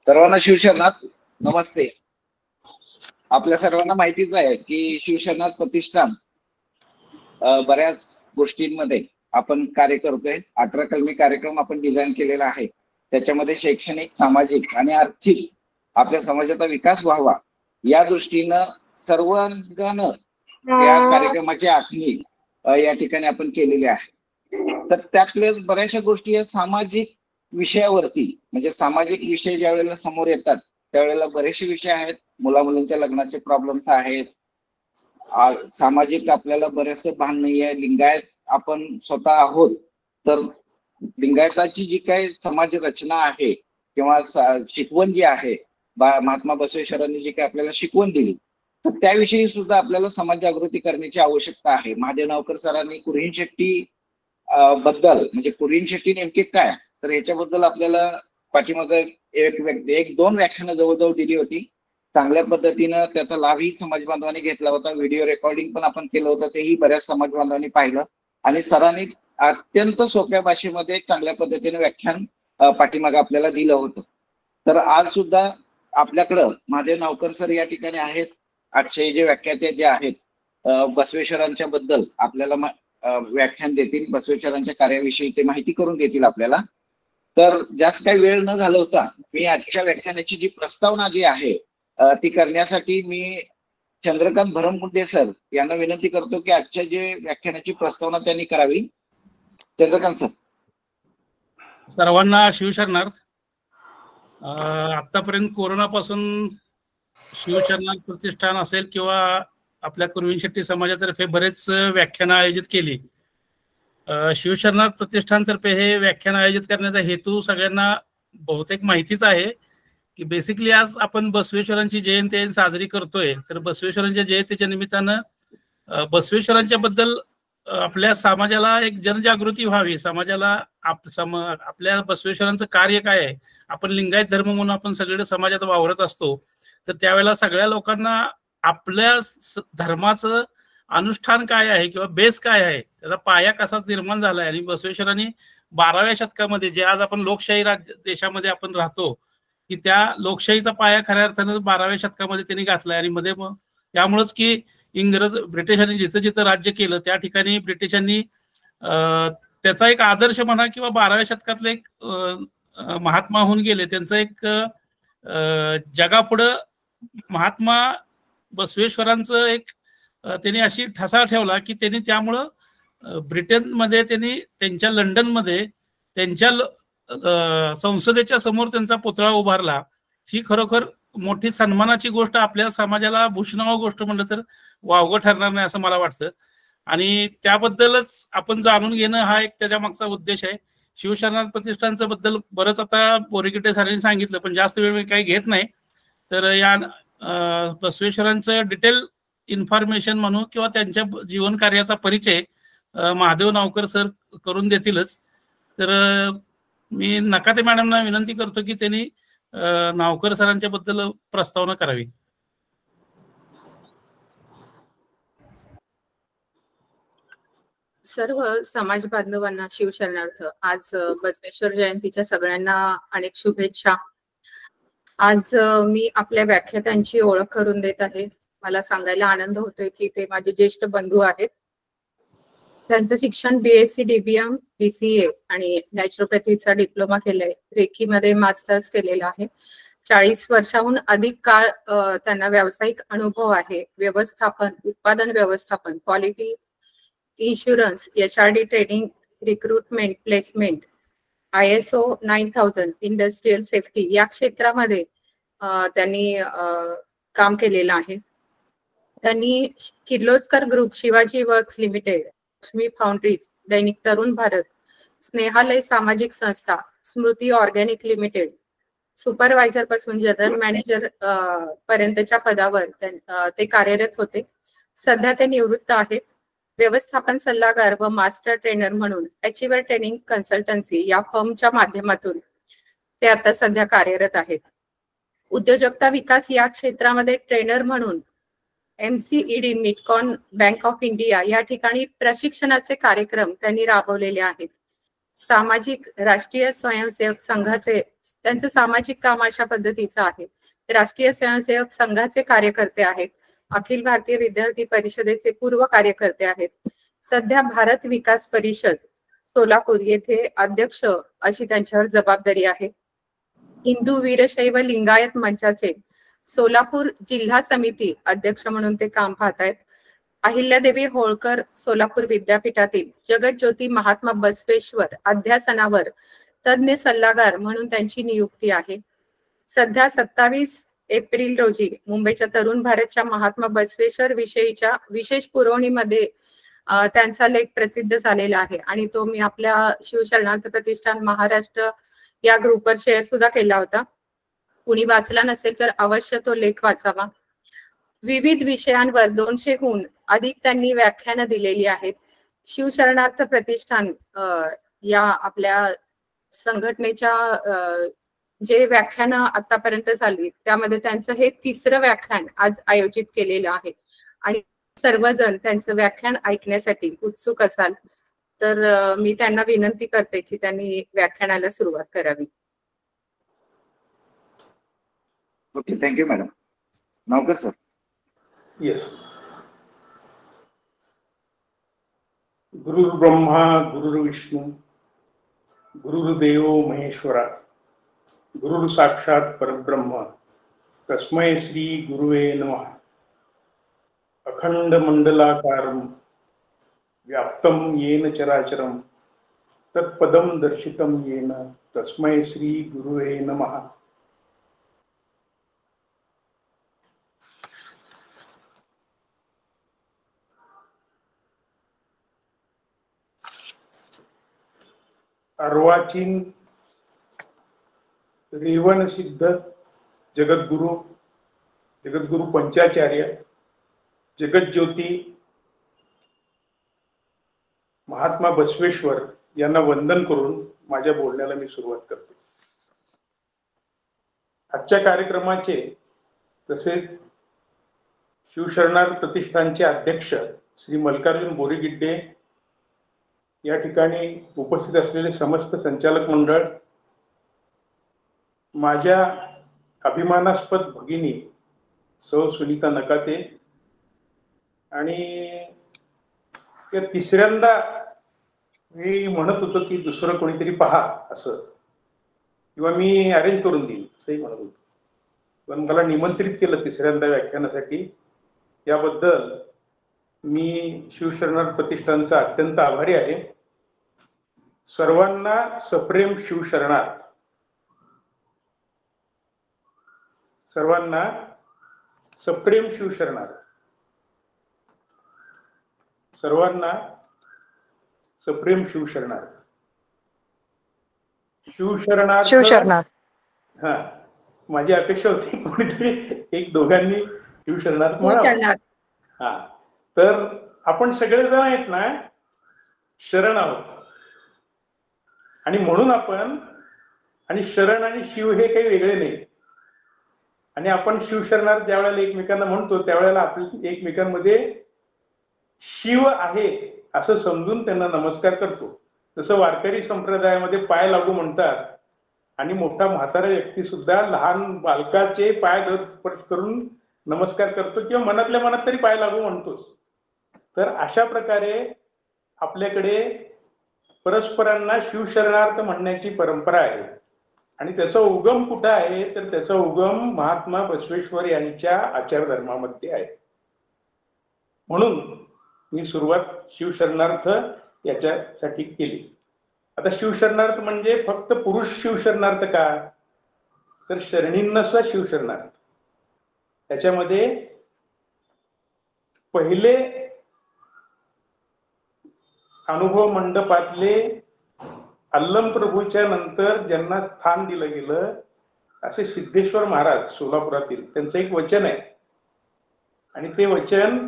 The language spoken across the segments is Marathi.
सर्वांना शिवशरणात नमस्ते. आपल्या सर्वांना माहितीच आहे की शिवशरणात प्रतिष्ठान बऱ्याच गोष्टींमध्ये आपण कार्य करतोय. 18 कलमी कार्यक्रम आपण डिझाईन केलेला आहे. त्याच्यामध्ये शैक्षणिक, सामाजिक आणि आर्थिक आपल्या समाजाचा विकास व्हावा या दृष्टीनं सर्वांगानं या कार्यक्रमाची आखणी या ठिकाणी आपण केलेली आहे. तर त्यातले बऱ्याचशा गोष्टी सामाजिक विषयावरती, म्हणजे सामाजिक विषय ज्या वेळेला समोर येतात त्यावेळेला बरेचसे विषय आहेत. मुला मुलींच्या लग्नाचे प्रॉब्लेम्स आहेत. सामाजिक आपल्याला बरेचसे भान नाही आहे. लिंगायत आपण स्वतः आहोत, तर लिंगायताची जी काही समाज रचना आहे किंवा शिकवण जी आहे, महात्मा बसवेश्वरांनी जी काही आपल्याला शिकवण दिली, तर त्याविषयी सुद्धा आपल्याला समाज जागृती करण्याची आवश्यकता आहे. महादेव नावकर सरांनी कुरीन शेट्टी बद्दल, म्हणजे कुरीन शेट्टी नेमके काय, तर याच्याबद्दल आपल्याला पाठीमागे एक दोन व्याख्यानं जवळजवळ दिली होती. चांगल्या पद्धतीनं त्याचा लाभही समाज बांधवांनी घेतला होता. व्हिडिओ रेकॉर्डिंग पण आपण केलं होतं, तेही बऱ्याच समाज बांधवांनी पाहिलं. आणि सरांनी अत्यंत सोप्या भाषेमध्ये चांगल्या पद्धतीने व्याख्यान पाठीमागे आपल्याला दिलं होतं. तर आज सुद्धा आपल्याकडं महादेव नावकर सर या ठिकाणी आहेत. आजचे जे व्याख्याते जे आहेत बसवेश्वरांच्या बद्दल आपल्याला व्याख्यान देतील. बसवेश्वरांच्या कार्याविषयी ते माहिती करून देतील आपल्याला. तर जास्त काही वेळ न घालवता मी आजच्या व्याख्यानाची जी प्रस्तावना जी आहे ती करण्यासाठी मी चंद्रकांत भरमकुंडे सर यांना विनंती करतो की आजच्या जे व्याख्यानाची प्रस्तावना त्यांनी करावी. चंद्रकांत सर. सर्वांना शिवशरणार्थ. आतापर्यंत कोरोनापासून शिवशरणार्थ प्रतिष्ठान असेल किंवा आपल्या कुरीन शेट्टी समाजातर्फे बरेच व्याख्यानं आयोजित केली. शिवशरणार्थ प्रतिष्ठानतर्फे हे व्याख्यान आयोजित करण्याचा हेतू सगळ्यांना बहुतेक माहितीच आहे की बेसिकली आज आपण बसवेश्वरांची जयंती साजरी करतोय. तर बसवेश्वरांच्या जयंतीच्या निमित्तानं बसवेश्वरांच्या बद्दल आपल्या समाजाला एक जनजागृती व्हावी. समाजाला आपल्या बसवेश्वरांचं कार्य काय आहे. आपण लिंगायत धर्म म्हणून आपण सगळे समाजात वावरत असतो, तर त्यावेळेला सगळ्या लोकांना आपल्या धर्माचं अनुष्ठान काय आहे किंवा बेस काय आहे, त्याचा पाया कसा निर्माण झाला आहे. आणि बसवेश्वरांनी 12व्या शतकामध्ये, जे आज आपण लोकशाही देशामध्ये आपण राहतो, की त्या लोकशाहीचा पाया खऱ्या अर्थानं 12व्या शतकामध्ये त्यांनी घातलाय. आणि मध्ये त्यामुळेच की ब्रिटिशांनी जिथं जिथं राज्य केलं त्या ठिकाणी ब्रिटिशांनी त्याचा एक आदर्श म्हणा किंवा 12व्या शतकातले एक महात्मा होऊन गेले. त्यांचं एक जगापुढं महात्मा बसवेश्वरांचं एक त्यांनी अशी ठसा ठेवला की त्यांनी त्यामुळं ब्रिटनमध्ये त्यांनी त्यांच्या लंडनमध्ये त्यांच्या संसदेच्या समोर त्यांचा पुतळा उभारला. ही खरोखर मोठी सन्मानाची गोष्ट, आपल्या समाजाला भूषणावं गोष्ट म्हणलं तर वावगं ठरणार नाही असं मला वाटतं. आणि त्याबद्दलच आपण जाणून घेणं हा एक त्याच्या मागचा उद्देश आहे. शिवशरणार्थ प्रतिष्ठानचं बद्दल बरंच आता बोरीकिटे सरांनी सांगितलं, पण जास्त वेळ मी काही घेत नाही. तर या बसवेश्वरांचं डिटेल इन्फॉर्मेशन म्हणू किंवा त्यांच्या जीवन कार्याचा परिचय महादेव नावकर सर करून देतीलच. तर मी नकाते मॅडमना विनंती करतो की त्यांनी नावकर सरांच्या बद्दल प्रस्तावना करावी. सर्व समाज बांधवांना शिवशरणार्थ. आज बसवेश्वर जयंतीच्या सगळ्यांना अनेक शुभेच्छा. आज मी आपल्या व्याख्यात्यांची ओळख करून देत आहे. मला सांगायला आनंद होतोय की ते माझे ज्येष्ठ बंधू आहेत. त्यांचं शिक्षण BSc DBM DCA आणि नॅचरोपॅथीचा डिप्लोमा केलाय. रेकीमध्ये मास्टर्स केलेला आहे. 40 वर्षाहून अधिक काळ त्यांना व्यावसायिक अनुभव आहे. व्यवस्थापन, उत्पादन व्यवस्थापन, quality insurance, HRD training, recruitment, placement, ISO 9000, industrial safety या क्षेत्रामध्ये त्यांनी काम केलेलं आहे. त्यांनी Kirloskar group, Shivaji works limited, Lakshmi foundries, दैनिक तरुण भारत, स्नेहालय सामाजिक संस्था, स्मृती ऑर्गॅनिक लिमिटेड, सुपरवायझर पासून जनरल मॅनेजर पर्यंतच्या पदावर ते कार्यरत होते. सध्या ते निवृत्त आहेत. व्यवस्थापन सल्लागार व मास्टर ट्रेनर म्हणून अचिव्हर ट्रेनिंग कन्सल्टन्सी या फर्मच्या माध्यमातून ते आता सध्या कार्यरत आहेत. उद्योजकता विकास या क्षेत्रामध्ये ट्रेनर म्हणून MCED, मिडकॉन बँक ऑफ इंडिया या ठिकाणी प्रशिक्षणाचे कार्यक्रम त्यांनी राबवलेले आहेत. सामाजिक राष्ट्रीय स्वयंसेवक संघाचे, त्यांचं सामाजिक काम अशा पद्धतीचं आहे. राष्ट्रीय स्वयंसेवक संघाचे कार्यकर्ते आहेत. अखिल भारतीय विद्यार्थी परिषदेचे पूर्व कार्यकर्ते आहेत. सध्या भारत विकास परिषद सोलापूर येथे अध्यक्ष अशी त्यांच्यावर जबाबदारी आहे. हिंदू वीरशैव लिंगायत मंचाचे सोलापूर जिल्हा समिती अध्यक्ष म्हणून ते काम पाहत आहेत. अहिल्यादेवी होळकर सोलापूर विद्यापीठातील जगज्योती महात्मा बसवेश्वर अध्यासनावर तज्ञ सल्लागार म्हणून त्यांची नियुक्ती आहे. सध्या 27 एप्रिल रोजी मुंबईच्या तरुण भारतच्या महात्मा बसवेश्वर विषयीच्या विशेष पुरवणीमध्ये त्यांचा लेख प्रसिद्ध झालेला आहे आणि तो मी आपल्या शिवशरणार्थ प्रतिष्ठान महाराष्ट्र या ग्रुपवर शेअर सुद्धा केला होता. कुणी वाचला नसेल तर अवश्य तो लेख वाचावा. विविध विषयांवर 200हून अधिक त्यांनी व्याख्यानं दिलेली आहेत. शिवशरणार्थ प्रतिष्ठान या आपल्या संघटनेच्या जे व्याख्यानं आतापर्यंत झाली त्यामध्ये त्यांचं हे 3रं व्याख्यान आज आयोजित केलेलं आहे आणि सर्वजण त्यांचं व्याख्यान ऐकण्यासाठी उत्सुक असाल तर मी त्यांना विनंती करते की त्यांनी व्याख्यानाला सुरुवात करावी. Okay, thank you madam. Navkar sir. Yes. गुरुर्ब्रह्मा गुरुर्विष्णू गुरुर्देव महेश्वरा गुरुर साक्षात परब्रह्म तस्मै श्री गुरुवे नमः. अखंड मंडलाकारं व्याप्तं येन चराचरं तत्पदं दर्शितं येन तस्मै श्री गुरुवे नमः. अर्वाचीन रेवण सिद्ध जगद्गुरु पंचाचार्य जगज्योती महात्मा बसवेश्वर यांना वंदन करून माझ्या बोलण्याला मी सुरुवात करतो. आजच्या कार्यक्रमाचे तसेच शिवशरणार्थ प्रतिष्ठानचे अध्यक्ष श्री मल्लिकार्जुन बोरीगिड्डे, या ठिकाणी उपस्थित असलेले समस्त संचालक मंडळ, माझ्या अभिमानास्पद भगिनी सौ सुनीता नकाते आणि त्या 3ऱ्यांदा मी म्हणत होतो की दुसरं कोणीतरी पहा असं, किंवा मी अरेंज करून देईन असंही म्हणत होतो, पण मला निमंत्रित केलं 3ऱ्यांदा व्याख्यानासाठी. याबद्दल मी शिवशरणार्थ प्रतिष्ठानचा अत्यंत आभारी आहे. सर्वांना सप्रेम शिवशरणार्थ. सर्वांना सप्रेम शिवशरणार्थ. सर्वांना सप्रेम शिवशरणार्थ. शिवशरणार्थ. हा, माझी अपेक्षा होती कोणीतरी एक दोघांनी शिवशरणार्थ म्हणावं. हा, तर आपण सगळेजण आहेत ना शरण आहोत आणि म्हणून आपण, आणि शरण आणि शिव हे काही वेगळे नाही, आणि आपण शिवशरणार्थ ज्या वेळेला एकमेकांना म्हणतो त्यावेळेला आपल्या एकमेकांमध्ये शिव आहे असं समजून त्यांना नमस्कार करतो. जसं वारकरी संप्रदायामध्ये पाय लागू म्हणतात आणि मोठा म्हातारा व्यक्ती सुद्धा लहान बालकाचे पाय स्पर्श करून नमस्कार करतो किंवा मनातल्या मनात तरी पाय लागू म्हणतोच. तर अशा प्रकारे आपल्याकडे परस्परांना शिवशरणार्थ म्हणण्याची परंपरा आहे. आणि त्याचा उगम कुठं आहे तर त्याचा उगम महात्मा बसवेश्वर यांच्या आचारधर्मामध्ये आहे. म्हणून मी सुरुवात शिवशरणार्थ याच्यासाठी केली. आता शिवशरणार्थ म्हणजे फक्त पुरुष शिवशरणार्थ का, तर शरणींना शिवशरणार्थ. त्याच्यामध्ये पहिले अनुभव मंडपातले अल्लम प्रभूच्या नंतर ज्यांना स्थान दिलं गेलं असे सिद्धेश्वर महाराज सोलापुरातील, त्यांचं एक वचन आहे आणि ते वचन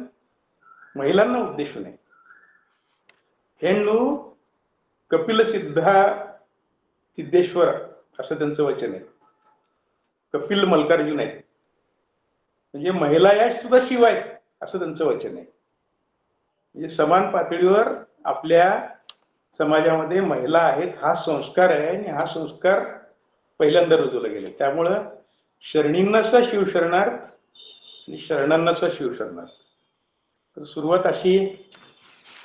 महिलांना उद्देशून आहे. हेणू कपिल सिद्धेश्वर असं त्यांचं वचन आहे. कपिल मल्लिकार्जुन आहेत म्हणजे महिला या सुद्धा शिव आहेत असं त्यांचं वचन आहे. म्हणजे समान पातळीवर आपल्या समाजामध्ये महिला आहेत हा संस्कार आहे आणि हा संस्कार पहिल्यांदा रुजवला गेला. त्यामुळं शरणींनाचा शिवशरणार्थ आणि शरणांनाचा शिवशरणार्थ. तर सुरुवात अशी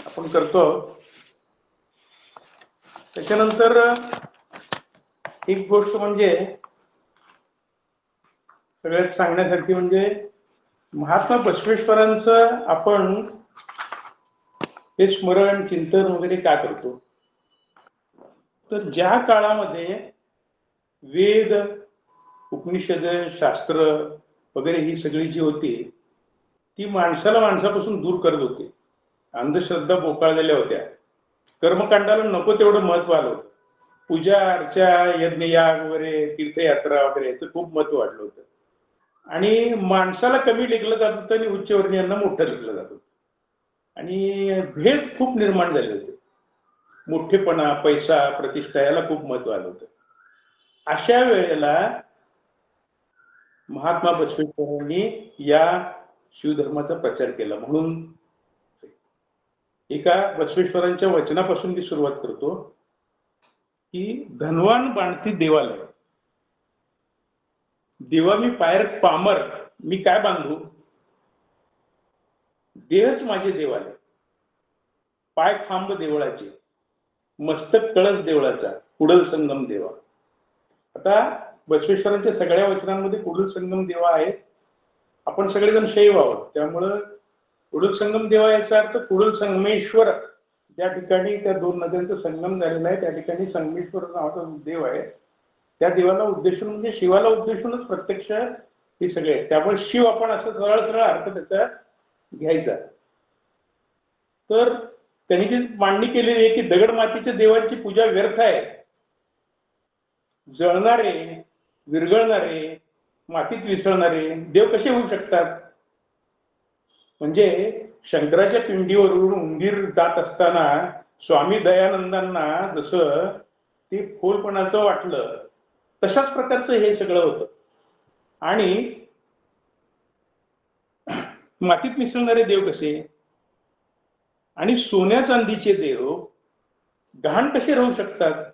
आपण करतो. त्याच्यानंतर एक गोष्ट म्हणजे सगळ्यात सांगण्यासारखी म्हणजे महात्मा बसवेश्वरांचं आपण हे स्मरण चिंतन वगैरे का करतो. तर ज्या काळामध्ये वेद उपनिषद शास्त्र वगैरे ही सगळी जी होती ती माणसाला माणसापासून दूर करत होती. अंधश्रद्धा बोकाळलेल्या होत्या. कर्मकांडाला नको तेवढं महत्व आलं होतं. पूजा अर्चा यज्ञयाग वगैरे तीर्थयात्रा वगैरे याचं खूप महत्व वाढलं होतं. आणि माणसाला कमी लेखलं जात होतं आणि उच्चवर्णीयांना मोठं लेखलं जात होतं. आणि भेद खूप निर्माण झाले होते. मोठेपणा पैसा प्रतिष्ठा याला खूप महत्व आलं होतं. अशा वेळेला महात्मा बसवेश्वरांनी या शिवधर्माचा प्रचार केला. म्हणून एका बसवेश्वरांच्या वचनापासून मी सुरुवात करतो की धनवान बांधती देवालय, देवा मी पायर पामर, मी काय बांधू, देहच माझे देवालय, पाय खांब देवळाचे, मस्तक कळस देवळाचा, कुडल संगम देवा. आता बसवेश्वरांच्या सगळ्या वचनांमध्ये कुडल संगम देवा आहे. आपण सगळेजण शैव आहोत त्यामुळं कुडल संगम देवा याचा अर्थ कुडल संगमेश्वर, ज्या ठिकाणी त्या दोन नद्यांचा संगम झालेला आहे त्या ठिकाणी संगमेश्वर नावाचा देव आहे. त्या देवाला उद्देशून म्हणजे शिवाला उद्देशूनच प्रत्यक्ष हे सगळे आहे. त्यामुळे शिव आपण असं सरळ सरळ अर्थ त्याचा घ्यायचा. तर त्यांनी जी मांडणी केलेली आहे की दगड मातीच्या देवांची पूजा व्यर्थ आहे. जळणारे विरघळणारे मातीत विसळणारे देव कसे होऊ शकतात. म्हणजे शंकराच्या पिंडीवरून उंदीर जात असताना स्वामी दयानंदांना जसं ते फोलपणाचं वाटलं तशाच प्रकारचं हे सगळं होतं. आणि मातीत मिसळणारे देव कसे आणि सोन्या चांदीचे देव गहाण कसे राहू शकतात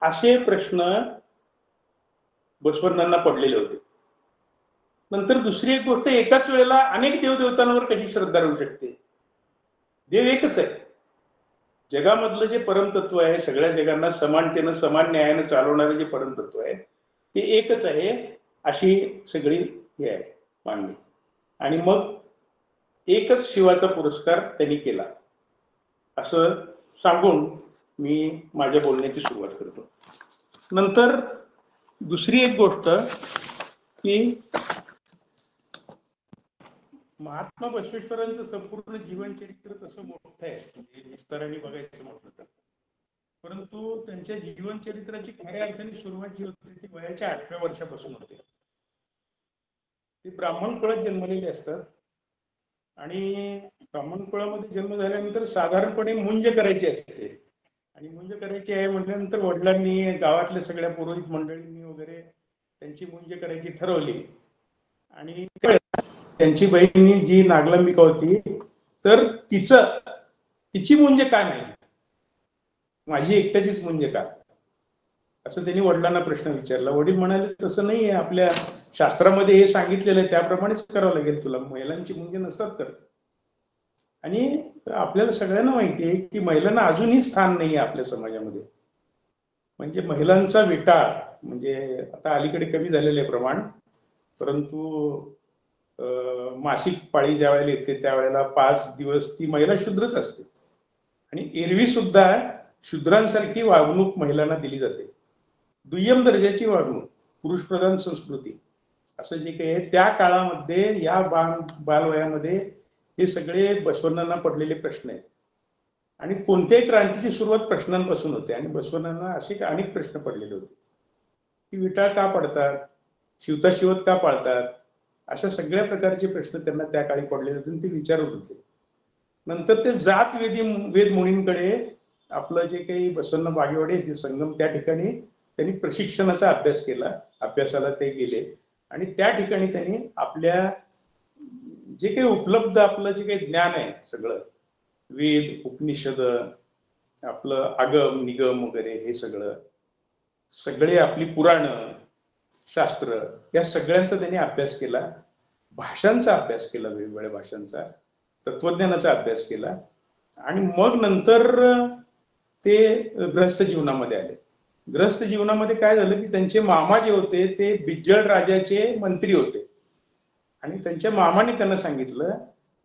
असे प्रश्न बसवण्णांना पडलेले होते. नंतर दुसरी एक गोष्ट, एकाच वेळेला अनेक देवदेवतांवर कशी श्रद्धा राहू शकते. देव एकच आहे. जगामधलं जे परमतत्व आहे सगळ्या जगांना समानतेनं समान न्यायानं चालवणारे जे परमतत्व आहे ते एकच आहे अशी सगळी हे आहे मांडणी. आणि मग एकच शिवाचा पुरस्कार त्यांनी केला असं सांगून मी माझ्या बोलण्याची सुरुवात करतो. नंतर दुसरी एक गोष्ट की महात्मा बसवेश्वरांचं संपूर्ण जीवनचरित्र तसं मोठं आहे म्हणजे विस्ताराने बघायचं म्हटलं तर. परंतु त्यांच्या जीवनचरित्राची खऱ्या अर्थाने सुरुवात जी होती ती वयाच्या 8व्या वर्षापासून होते. ते ब्राह्मण कुळात जन्मलेले असतात आणि ब्राह्मण कुळामध्ये जन्म झाल्यानंतर साधारणपणे मुंज करायची असते. आणि मुंज करायची आहे म्हटल्यानंतर वडिलांनी गावातल्या सगळ्या पुरोहित मंडळींनी वगैरे त्यांची मुंज करायची ठरवली. आणि त्यांची बहिणी जी नागलांबिका होती तर तिची मुंज का नाही, माझी एकट्याचीच मुंज का, असं त्यांनी वडिलांना प्रश्न विचारला. वडील म्हणाले तसं नाही आहे, आपल्या शास्त्रामध्ये हे सांगितलेलं आहे त्याप्रमाणेच करावं लागेल तुला, महिलांची मुंज नसतात तर. आणि आपल्याला सगळ्यांना माहिती आहे की महिलांना अजूनही स्थान नाही आहे आपल्या समाजामध्ये. म्हणजे महिलांचा विटाळ म्हणजे आता अलीकडे कमी झालेलं आहे प्रमाण, परंतु मासिक पाळी ज्या वेळेला येते त्यावेळेला 5 दिवस ती महिला शूद्रच असते. आणि एरवी सुद्धा शूद्रांसारखी वागणूक महिलांना दिली जाते. दुय्यम दर्जाची वागणूक, पुरुषप्रधान संस्कृती असं जे काही आहे त्या काळामध्ये या बालवयामध्ये हे सगळे बसवण्णांना पडलेले प्रश्न आहेत. आणि कोणत्याही क्रांतीची सुरुवात प्रश्नांपासून होते आणि बसवण्णांना असे अनेक प्रश्न पडलेले होते की विटाळ का पडतात, शिवता शिवत का पाळतात, अशा सगळ्या प्रकारचे प्रश्न त्यांना त्या काळी पडलेले होते आणि ते विचारत होते. नंतर ते जात वेद मुनींकडे आपलं जे काही बसवण्ण बागेवाडी ते संगम त्या ठिकाणी त्यांनी प्रशिक्षणाचा अभ्यास केला. अभ्यासाला ते गेले आणि त्या ठिकाणी त्यांनी आपल्या जे काही उपलब्ध आपलं जे काही ज्ञान आहे सगळं वेद, उपनिषद, आपलं आगम निगम वगैरे हे सगळे आपली पुराणं, शास्त्र, या सगळ्यांचा त्यांनी अभ्यास केला. भाषांचा अभ्यास केला, वेगवेगळ्या भाषांचा, तत्वज्ञानाचा अभ्यास केला. आणि मग नंतर ते गृहस्थ जीवनामध्ये आले. गृहस्थ जीवनामध्ये काय झालं की त्यांचे मामा जे होते ते बिज्जळ राजाचे मंत्री होते. आणि त्यांच्या मामाने त्यांना सांगितलं,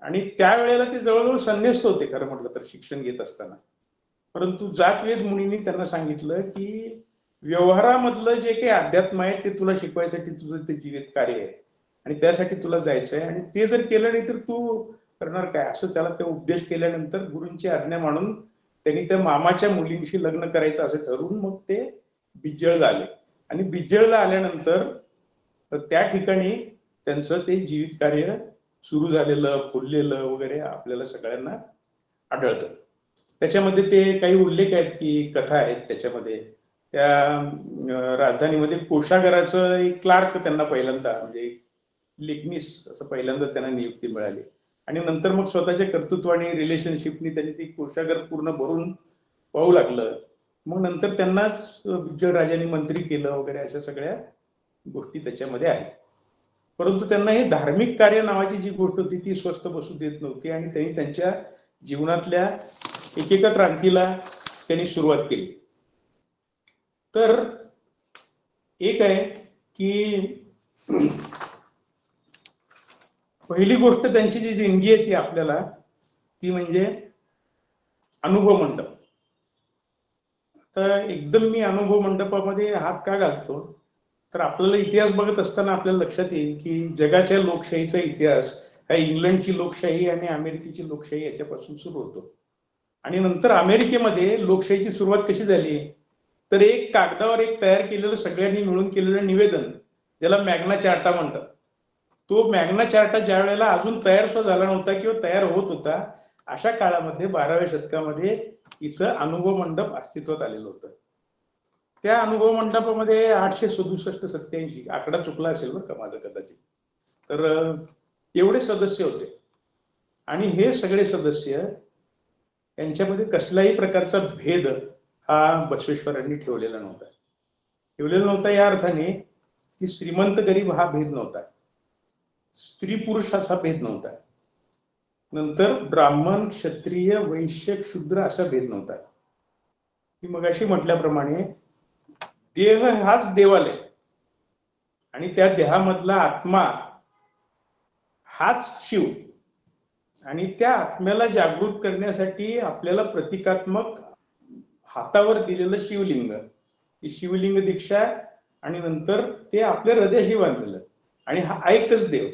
आणि त्यावेळेला ते जवळजवळ संन्यस्त होते खरं म्हटलं तर शिक्षण घेत असताना. परंतु जातवेद मुनींनी त्यांना सांगितलं की व्यवहारामधलं जे काही अध्यात्म आहे ते तुला शिकवायसाठी तुझं ते जीवित कार्य आहे, आणि त्यासाठी तुला जायचं आहे, आणि ते जर केलं नाही तर तू करणार काय, असं त्याला ते उपदेश केल्यानंतर गुरूंची आज्ञा मानून त्यांनी त्या मामाच्या मुलींशी लग्न करायचं असं ठरवून मग ते बिज्जळला आले. आणि बिज्जळला आल्यानंतर त्या ठिकाणी त्यांचं ते जीवित कार्य सुरू झालेलं, फुललेलं वगैरे आपल्याला सगळ्यांना आढळतं. त्याच्यामध्ये ते काही उल्लेख आहेत की कथा आहेत त्याच्यामध्ये. त्या राजधानीमध्ये कोषागाराचं एक क्लार्क त्यांना पहिल्यांदा, म्हणजे लेखनीस असं पहिल्यांदा त्यांना नियुक्ती मिळाली. आणि नंतर मग स्वतःच्या कर्तृत्वाने, रिलेशनशिपनी त्यांनी ती कोषागार पूर्ण भरून पाहू लागलं. मग नंतर त्यांनाच बिज्जळ राजांनी मंत्री केलं वगैरे, अशा सगळ्या गोष्टी त्याच्यामध्ये आहेत. परंतु त्यांना हे धार्मिक कार्य नावाची जी गोष्ट होती ती स्वस्थ बसू देत नव्हती, आणि त्यांनी त्यांच्या जीवनातल्या एकेका क्रांतीला त्यांनी सुरुवात केली. तर एक आहे की पहिली गोष्ट त्यांची जी देणगी आहे ती आपल्याला, ती म्हणजे अनुभव मंडप. तर एकदम मी अनुभव मंडपामध्ये हात का घालतो, तर आपल्याला इतिहास बघत असताना आपल्याला लक्षात येईल की जगाच्या लोकशाहीचा इतिहास हा इंग्लंडची लोकशाही आणि अमेरिकेची लोकशाही याच्यापासून सुरू होतो. आणि नंतर अमेरिकेमध्ये लोकशाहीची सुरुवात कशी झाली, तर एक कागदावर एक तयार केलेलं, सगळ्यांनी मिळून केलेलं निवेदन, ज्याला मॅग्ना चार्टा म्हणतात, तो मॅग्ना चार्टा ज्या वेळेला अजून तयार सुद्धा झाला नव्हता किंवा तयार होत होता, अशा काळामध्ये 12व्या शतकामध्ये इथं अनुभव मंडप अस्तित्वात आलेलं होतं. त्या अनुभव मंडपामध्ये 867-87, आकडा चुकला असेल बरं का माझं कदाचित, तर एवढे सदस्य होते. आणि हे सगळे सदस्य यांच्यामध्ये कसल्याही प्रकारचा भेद हा बसवेश्वरांनी ठेवलेला नव्हता. या अर्थाने की श्रीमंत गरीब हा भेद नव्हता, स्त्री पुरुष असा भेद नव्हता, नंतर ब्राह्मण क्षत्रिय वैश्य शूद्र असा भेद नव्हता. मी मगाशी म्हटल्याप्रमाणे देह हाच देवालय, आणि त्या देहामधला आत्मा हाच शिव, आणि त्या आत्म्याला जागृत करण्यासाठी आपल्याला प्रतिकात्मक हातावर दिलेलं शिवलिंग, ही शिवलिंग दीक्षा, आणि नंतर ते आपल्या हृदयाशी बांधलेलं, आणि हा एकच देव.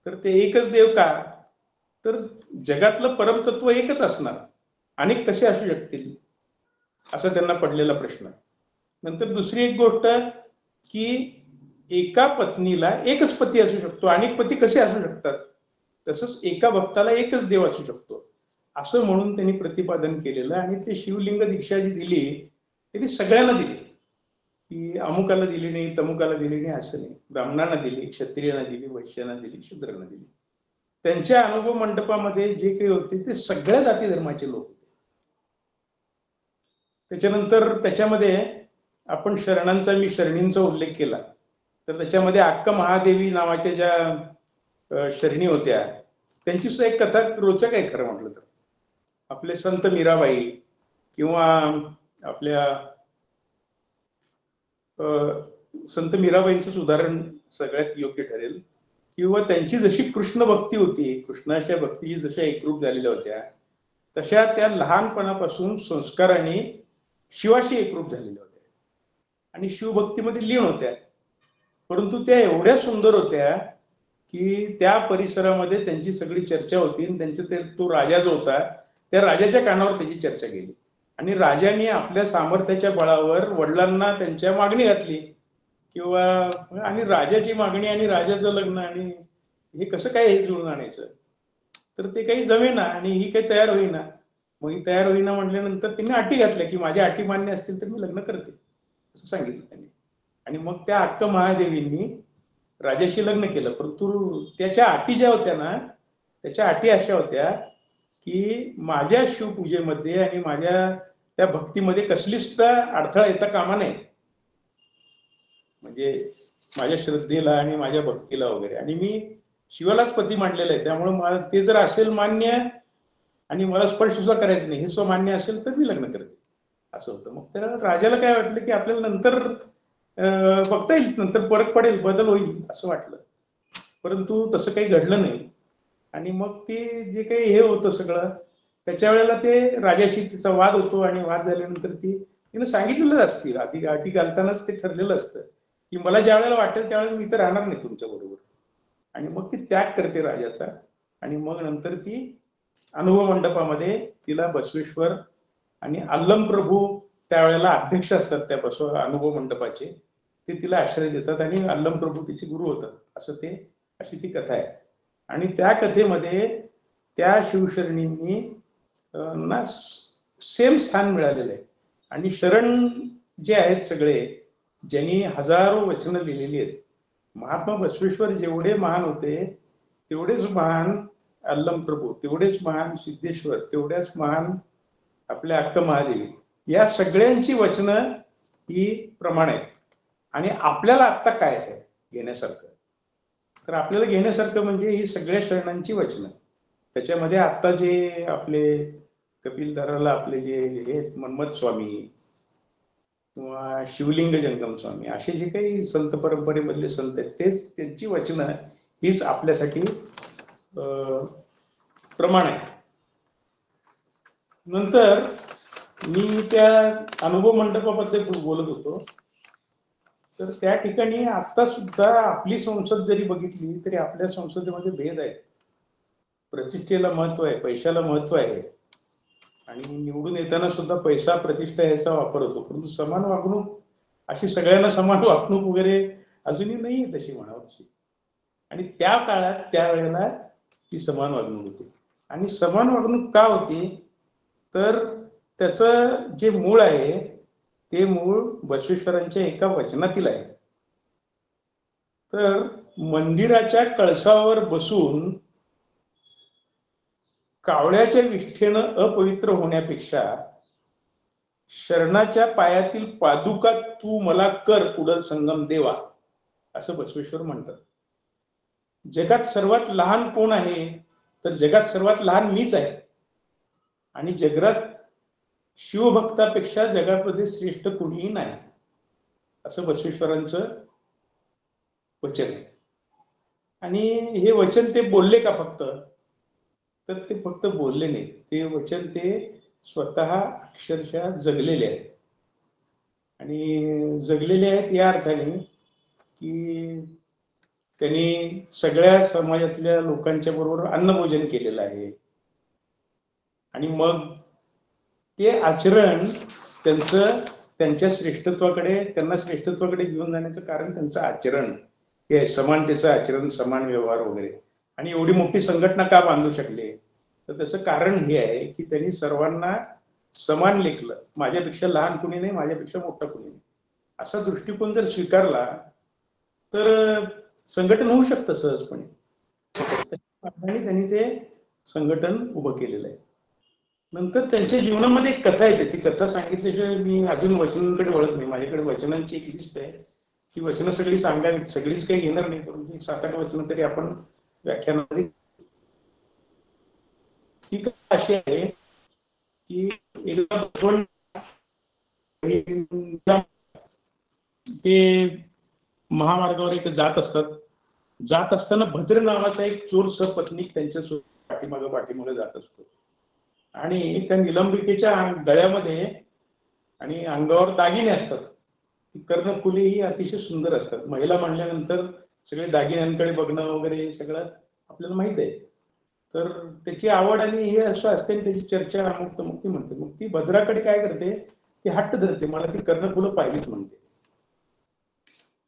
तर ते एकच देव का, तर जगातलं परमतत्व एकच असणार, अनेक कसे असू शकतील, असा त्यांना पडलेला प्रश्न. नंतर दुसरी एक गोष्ट की एका पत्नीला एकच पती असू शकतो, अनेक पती कसे असू शकतात, तसंच एका भक्ताला एकच देव असू शकतो, असं म्हणून त्यांनी प्रतिपादन केलेलं. आणि ते शिवलिंग दीक्षा जी दिली त्यांनी सगळ्यांना दिली, की अमुकाला दिली नाही, तमुकाला दिली नाही असं नाही. ब्राह्मणांना दिली, क्षत्रियांना दिली, वैश्यांना दिली, शूद्रांना दिली. त्यांच्या अनुभव मंडपामध्ये जे काही होते ते सगळ्या जाती धर्माचे लोक होते. त्याच्यानंतर त्याच्यामध्ये आपण शरणांचा, मी शरणींचा उल्लेख केला, तर त्याच्यामध्ये अक्क महादेवी नावाच्या ज्या शरणी होत्या त्यांची सुद्धा एक कथा रोचक आहे खरं म्हटलं तर. आपले संत मीराबाई किंवा आपल्या संत मीराबाईंचं उदाहरण सगळ्यात योग्य ठरेल. किंवा त्यांची जशी कृष्ण भक्ती होती, कृष्णाच्या भक्ती जशा एकरूप झालेल्या होत्या, तशा त्या लहानपणापासून संस्काराने शिवाशी एकरूप झालेल्या होत्या आणि शिवभक्तीमध्ये लीन होत्या. परंतु त्या एवढ्या सुंदर होत्या की त्या परिसरामध्ये त्यांची सगळी चर्चा होती, आणि त्यांचे तो राजा जो होता त्या राजाच्या कानावर त्याची चर्चा गेली, आणि राजाने आपल्या सामर्थ्याच्या बळावर वडिलांना त्यांच्या मागणी घातली किंवा, आणि राजाची मागणी आणि राजाचं लग्न आणि हे कसं काय हे जुळून आणायचं, तर ते काही जमेना आणि ही काही तयार होईना. मग ही तयार होईना म्हटल्यानंतर त्यांनी अटी घातल्या की माझ्या अटी मान्य असतील तर मी लग्न करते, असं सांगितलं त्यांनी. आणि मग त्या अक्क महादेवींनी राजाशी लग्न केलं. परंतु त्याच्या अटी ज्या होत्या ना, त्याच्या अटी अशा होत्या की माझ्या शिवपूजेमध्ये आणि माझ्या त्या भक्तीमध्ये कसलीच अडथळा येता कामा नये, म्हणजे माझ्या श्रद्धेला आणि माझ्या भक्तीला वगैरे. आणि मी शिवालाच पती मांडलेलं आहे, त्यामुळे मला ते जर असेल मान्य आणि मला स्पर्श सुद्धा करायचं नाही हे स्वमान्य असेल तर मी लग्न करते, असं होतं. मग त्या राजाला काय वाटलं की आपल्याला नंतर बघता येईल, नंतर फरक पडेल, बदल होईल असं वाटलं. परंतु तसं काही घडलं नाही. आणि मग ते जे काही हे होतं सगळं, त्याच्या वेळेला ते राजाशी तिचा वाद होतो आणि वाद झाल्यानंतर तिने सांगितलेलंच असते, आधी अटी घालतानाच ते ठरलेलं असतं की मला ज्या वेळेला वाटेल त्यावेळेला मी तर राहणार नाही तुमच्या बरोबर. आणि मग ती त्याग करते राजाचा. आणि मग नंतर ती अनुभव मंडपामध्ये तिला बसवेश्वर आणि अल्लम प्रभू त्यावेळेला अध्यक्ष असतात त्या अनुभव मंडपाचे, ते तिला आश्रय देतात आणि अल्लम प्रभू तिचे गुरु होतात, असं ते अशी ती कथा आहे. आणि त्या कथेमध्ये त्या शिवशरणींनी ना सेम स्थान मिळालेलं आहे. आणि शरण जे आहेत सगळे, ज्यांनी हजारो वचनं लिहिलेली आहेत, महात्मा बसवेश्वर जेवढे महान होते तेवढेच महान अल्लम प्रभू, तेवढेच महान सिद्धेश्वर, तेवढ्याच महान आपल्या अक्क महादेवी, या सगळ्यांची वचनं ही प्रमाण आहेत. आणि आपल्याला आत्ता काय आहे घेण्यासारखं, तर आपल्याला घेण्यासारखं म्हणजे ही सगळ्या शरणांची वचनं. त्याच्यामध्ये आत्ता जे आपले कपिलधाराला आपले जे हे मन्मथ स्वामी किंवा शिवलिंग जंगम स्वामी असे जे काही संत परंपरेमधले संत आहेत, तेच त्यांची वचनं हीच आपल्यासाठी प्रमाण आहे. नंतर मी त्या अनुभव मंडपाबद्दल बोलत होतो, तर त्या ठिकाणी आता सुद्धा आपली संसद जरी बघितली तरी आपल्या संसदेमध्ये भेद आहे. प्रतिष्ठेला महत्व आहे, पैशाला महत्व आहे, आणि निवडून येताना सुद्धा पैसा प्रतिष्ठा याचा वापर होतो. परंतु समान वागणूक, अशी सगळ्यांना समान वागणूक वगैरे अजूनही नाही आहे तशी म्हणावं तशी. आणि त्या काळात त्यावेळेला ती समान वागणूक होती. आणि समान वागणूक का होती, तर त्याचं जे मूळ आहे ते मूळ बसवेश्वरांच्या एका वचनातील आहे. तर मंदिराच्या कळसावर बसून कावळ्याच्या विष्ठेनं अपवित्र होण्यापेक्षा शरणाच्या पायातील पादुका तू मला कर पुढल संगम देवा, असं बसवेश्वर म्हणतात. जगात सर्वात लहान कोण आहे, तर जगात सर्वात लहान मीच आहे. आणि जगात शिवभक्तापेक्षा जगामध्ये श्रेष्ठ कोणीही नाही, असं बसवेश्वरांचं वचन आहे. आणि हे वचन ते बोलले का फक्त, तर ते फक्त बोलले नाही, ते वचन ते स्वतः अक्षरशः जगलेले आहेत. आणि जगलेले आहेत या अर्थाने की त्यांनी सगळ्या समाजातल्या लोकांच्या बरोबर अन्नभोजन केलेलं आहे. आणि मग ते आचरण त्यांच्या श्रेष्ठत्वाकडे, त्यांना श्रेष्ठत्वाकडे घेऊन जाण्याचं कारण त्यांचं आचरण हे समानतेचं आचरण, समान व्यवहार वगैरे. आणि एवढी मोठी संघटना का बांधू शकले, तर त्याचं कारण हे आहे की त्यांनी सर्वांना समान लेखलं. माझ्यापेक्षा लहान कुणी नाही, माझ्यापेक्षा मोठा कुणी नाही, असा दृष्टिकोन जर स्वीकारला तर संघटन होऊ शकतं सहजपणे. आणि त्यांनी ते संघटन उभं केलेलं आहे. नंतर त्यांच्या जीवनामध्ये एक कथा येते, ती कथा सांगितल्याशिवाय मी अजून वचनांकडे वळत नाही. माझ्याकडे वचनांची एक लिस्ट आहे, ती वचनं सगळी सांगावीत, सगळीच काही घेणार नाही, परंतु 7-8 वचनं तरी आपण व्याख्यानामध्ये. ती कथा अशी आहे की एकदा ते महामार्गावर एक जात असतात. जात असताना भद्र नावाचा एक चोर सपत्नीक त्यांच्या पाठीमागे जात असतो. आणि त्या निलंबिकेच्या गळ्यामध्ये आणि अंगावर दागिने असतात. कर्णफुले ही अतिशय सुंदर असतात. महिला म्हणल्यानंतर सगळे दागिन्यांकडे बघणं वगैरे सगळं आपल्याला माहित आहे. तर त्याची आवड आणि हे असं असते, त्याची चर्चा अमुक तमुक ती म्हणते. मग ती भद्राकडे काय करते, ती हट्ट धरते, मला ती कर्णफुलं पाहिलीच म्हणते.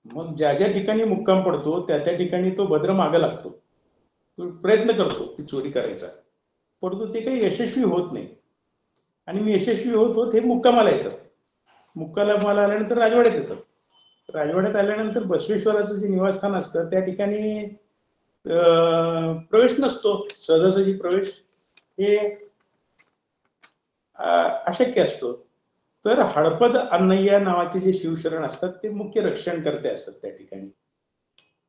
मग ज्या ज्या ठिकाणी मुक्काम पडतो त्या त्या ठिकाणी तो भद्र मागे लागतो, तो प्रयत्न करतो ती चोरी करायचा, परंतु ते काही यशस्वी होत नाही. आणि मी यशस्वी होत हे मुक्कामाला येतात. मुक्कामाला आल्यानंतर राजवाड्यात येतात. राजवाड्यात आल्यानंतर बसवेश्वराचं जे निवासस्थान असतं त्या ठिकाणी प्रवेश नसतो, सहजासहजी प्रवेश हे अशक्य असतो. तर हळपद अण्णय्या नावाचे जे शिवशरण असतात ते मुख्य रक्षणकर्ते असतात त्या ठिकाणी.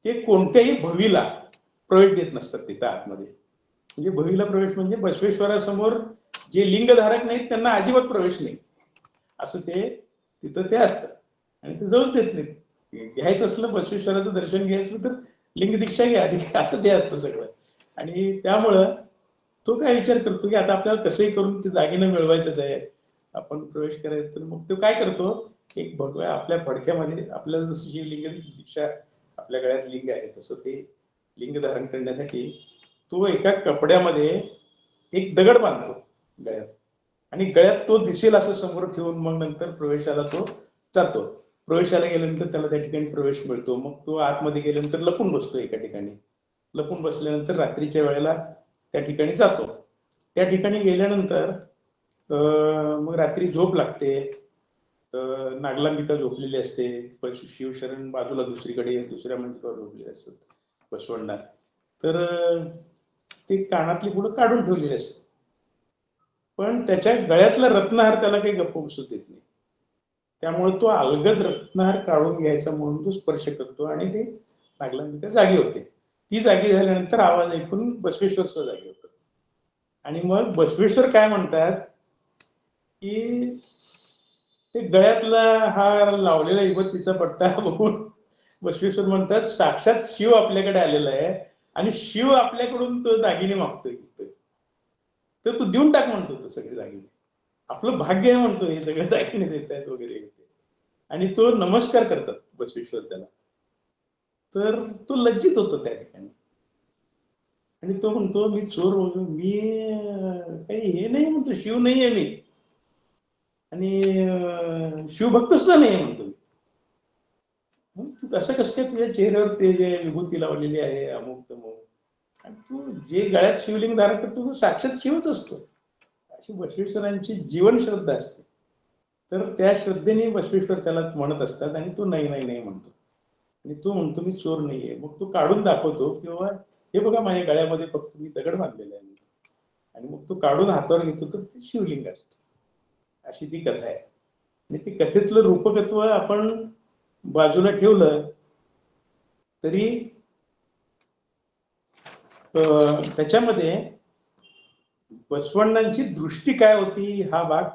ते कोणत्याही भवीला प्रवेश देत नसतात तिथं आतमध्ये. म्हणजे भवीला प्रवेश म्हणजे बसवेश्वरासमोर जे लिंगधारक नाहीत त्यांना अजिबात प्रवेश नाही असं ते तिथं ते असतं. आणि ते जाऊच देत नाहीत. घ्यायचं असलं बसवेश्वराचं दर्शन घ्यायचं तर लिंग दीक्षा घ्या आधी असं ते असतं सगळं. आणि त्यामुळं तो काय विचार करतो की आता आपल्याला कसंही करून ते दागिनं मिळवायचंच आहे, आपण प्रवेश करायचं. तर मग तो काय करतो, एक भगव्या आपल्या फडक्यामध्ये आपल्याला जसं शिवलिंग दीक्षा आपल्या गळ्यात लिंग आहे तसं ते लिंग धारण करण्यासाठी तो एका कपड्यामध्ये एक दगड बांधतो गळ्यात आणि गळ्यात तो दिसेल असं समोर ठेवून मग नंतर प्रवेशाला तो जातो. प्रवेशाला गेल्यानंतर त्याला त्या ठिकाणी प्रवेश मिळतो. मग तो आतमध्ये गेल्यानंतर लपून बसतो एका ठिकाणी. लपून बसल्यानंतर रात्रीच्या वेळेला त्या ठिकाणी जातो. त्या ठिकाणी गेल्यानंतर मग रात्री झोप लागते. नागलांबिका झोपलेली असते, शिवशरण बाजूला दुसरीकडे दुसऱ्या मंदिरावर झोपलेले असतात बसवण्णा. तर ते कानातली पुढं काढून ठेवलेले असतात. पण त्याच्या गळ्यातला रत्नहार त्याला काही गप्प बसू देत नाही. त्यामुळे तो अलगद रत्नहार काढून घ्यायचा म्हणून तो स्पर्श करतो आणि ते नागलांबिका जागी होते. ती जागी झाल्यानंतर आवाज ऐकून बसवेश्वर सुद्धा जागे होतात. आणि मग बसवेश्वर काय म्हणतात की ते गळ्यातला हा लावलेला इबत्तीचा पट्टा बघून बसवेश्वर म्हणतात साक्षात शिव आपल्याकडे आलेला आहे आणि शिव आपल्याकडून तो दागिने मागतोय, तर तू देऊन टाक म्हणतो तो सगळे दागिने, आपलं भाग्य आहे म्हणतो हे सगळे दागिने देत आहेत वगैरे. आणि तो नमस्कार करतात बसवेश्वर त्याला. तर तो लज्जित होतो त्या ठिकाणी आणि तो म्हणतो मी चोर, मी काही हे नाही म्हणतो, शिव नाही आहे मी आणि शिवभक्त सुद्धा नाही म्हणतो. तू कसं कसं काय तुझ्या चेहऱ्यावर ते जे विभूती लावलेली आहे अमुक तमुक, आणि तू जे गळ्यात शिवलिंग धारण करतो तो साक्षात शिवच असतो, अशी बसवेश्वरांची जीवन श्रद्धा असते. तर त्या श्रद्धेने बसवेश्वर त्याला म्हणत असतात आणि तो नाही नाही नाही म्हणतो. आणि तो म्हणतो मी चोर नाहीये. मग तो काढून दाखवतो किंवा हे बघा माझ्या गळ्यामध्ये फक्त मी दगड बांधलेला आहे. आणि मग तो काढून हातावर घेतो तर ते शिवलिंग असतं. अशी ती कथा आहे. आणि ती कथेतलं रूपकत्व आपण बाजूला ठेवलं तरी त्याच्यामध्ये बसवण्णांची दृष्टी काय होती हा भाग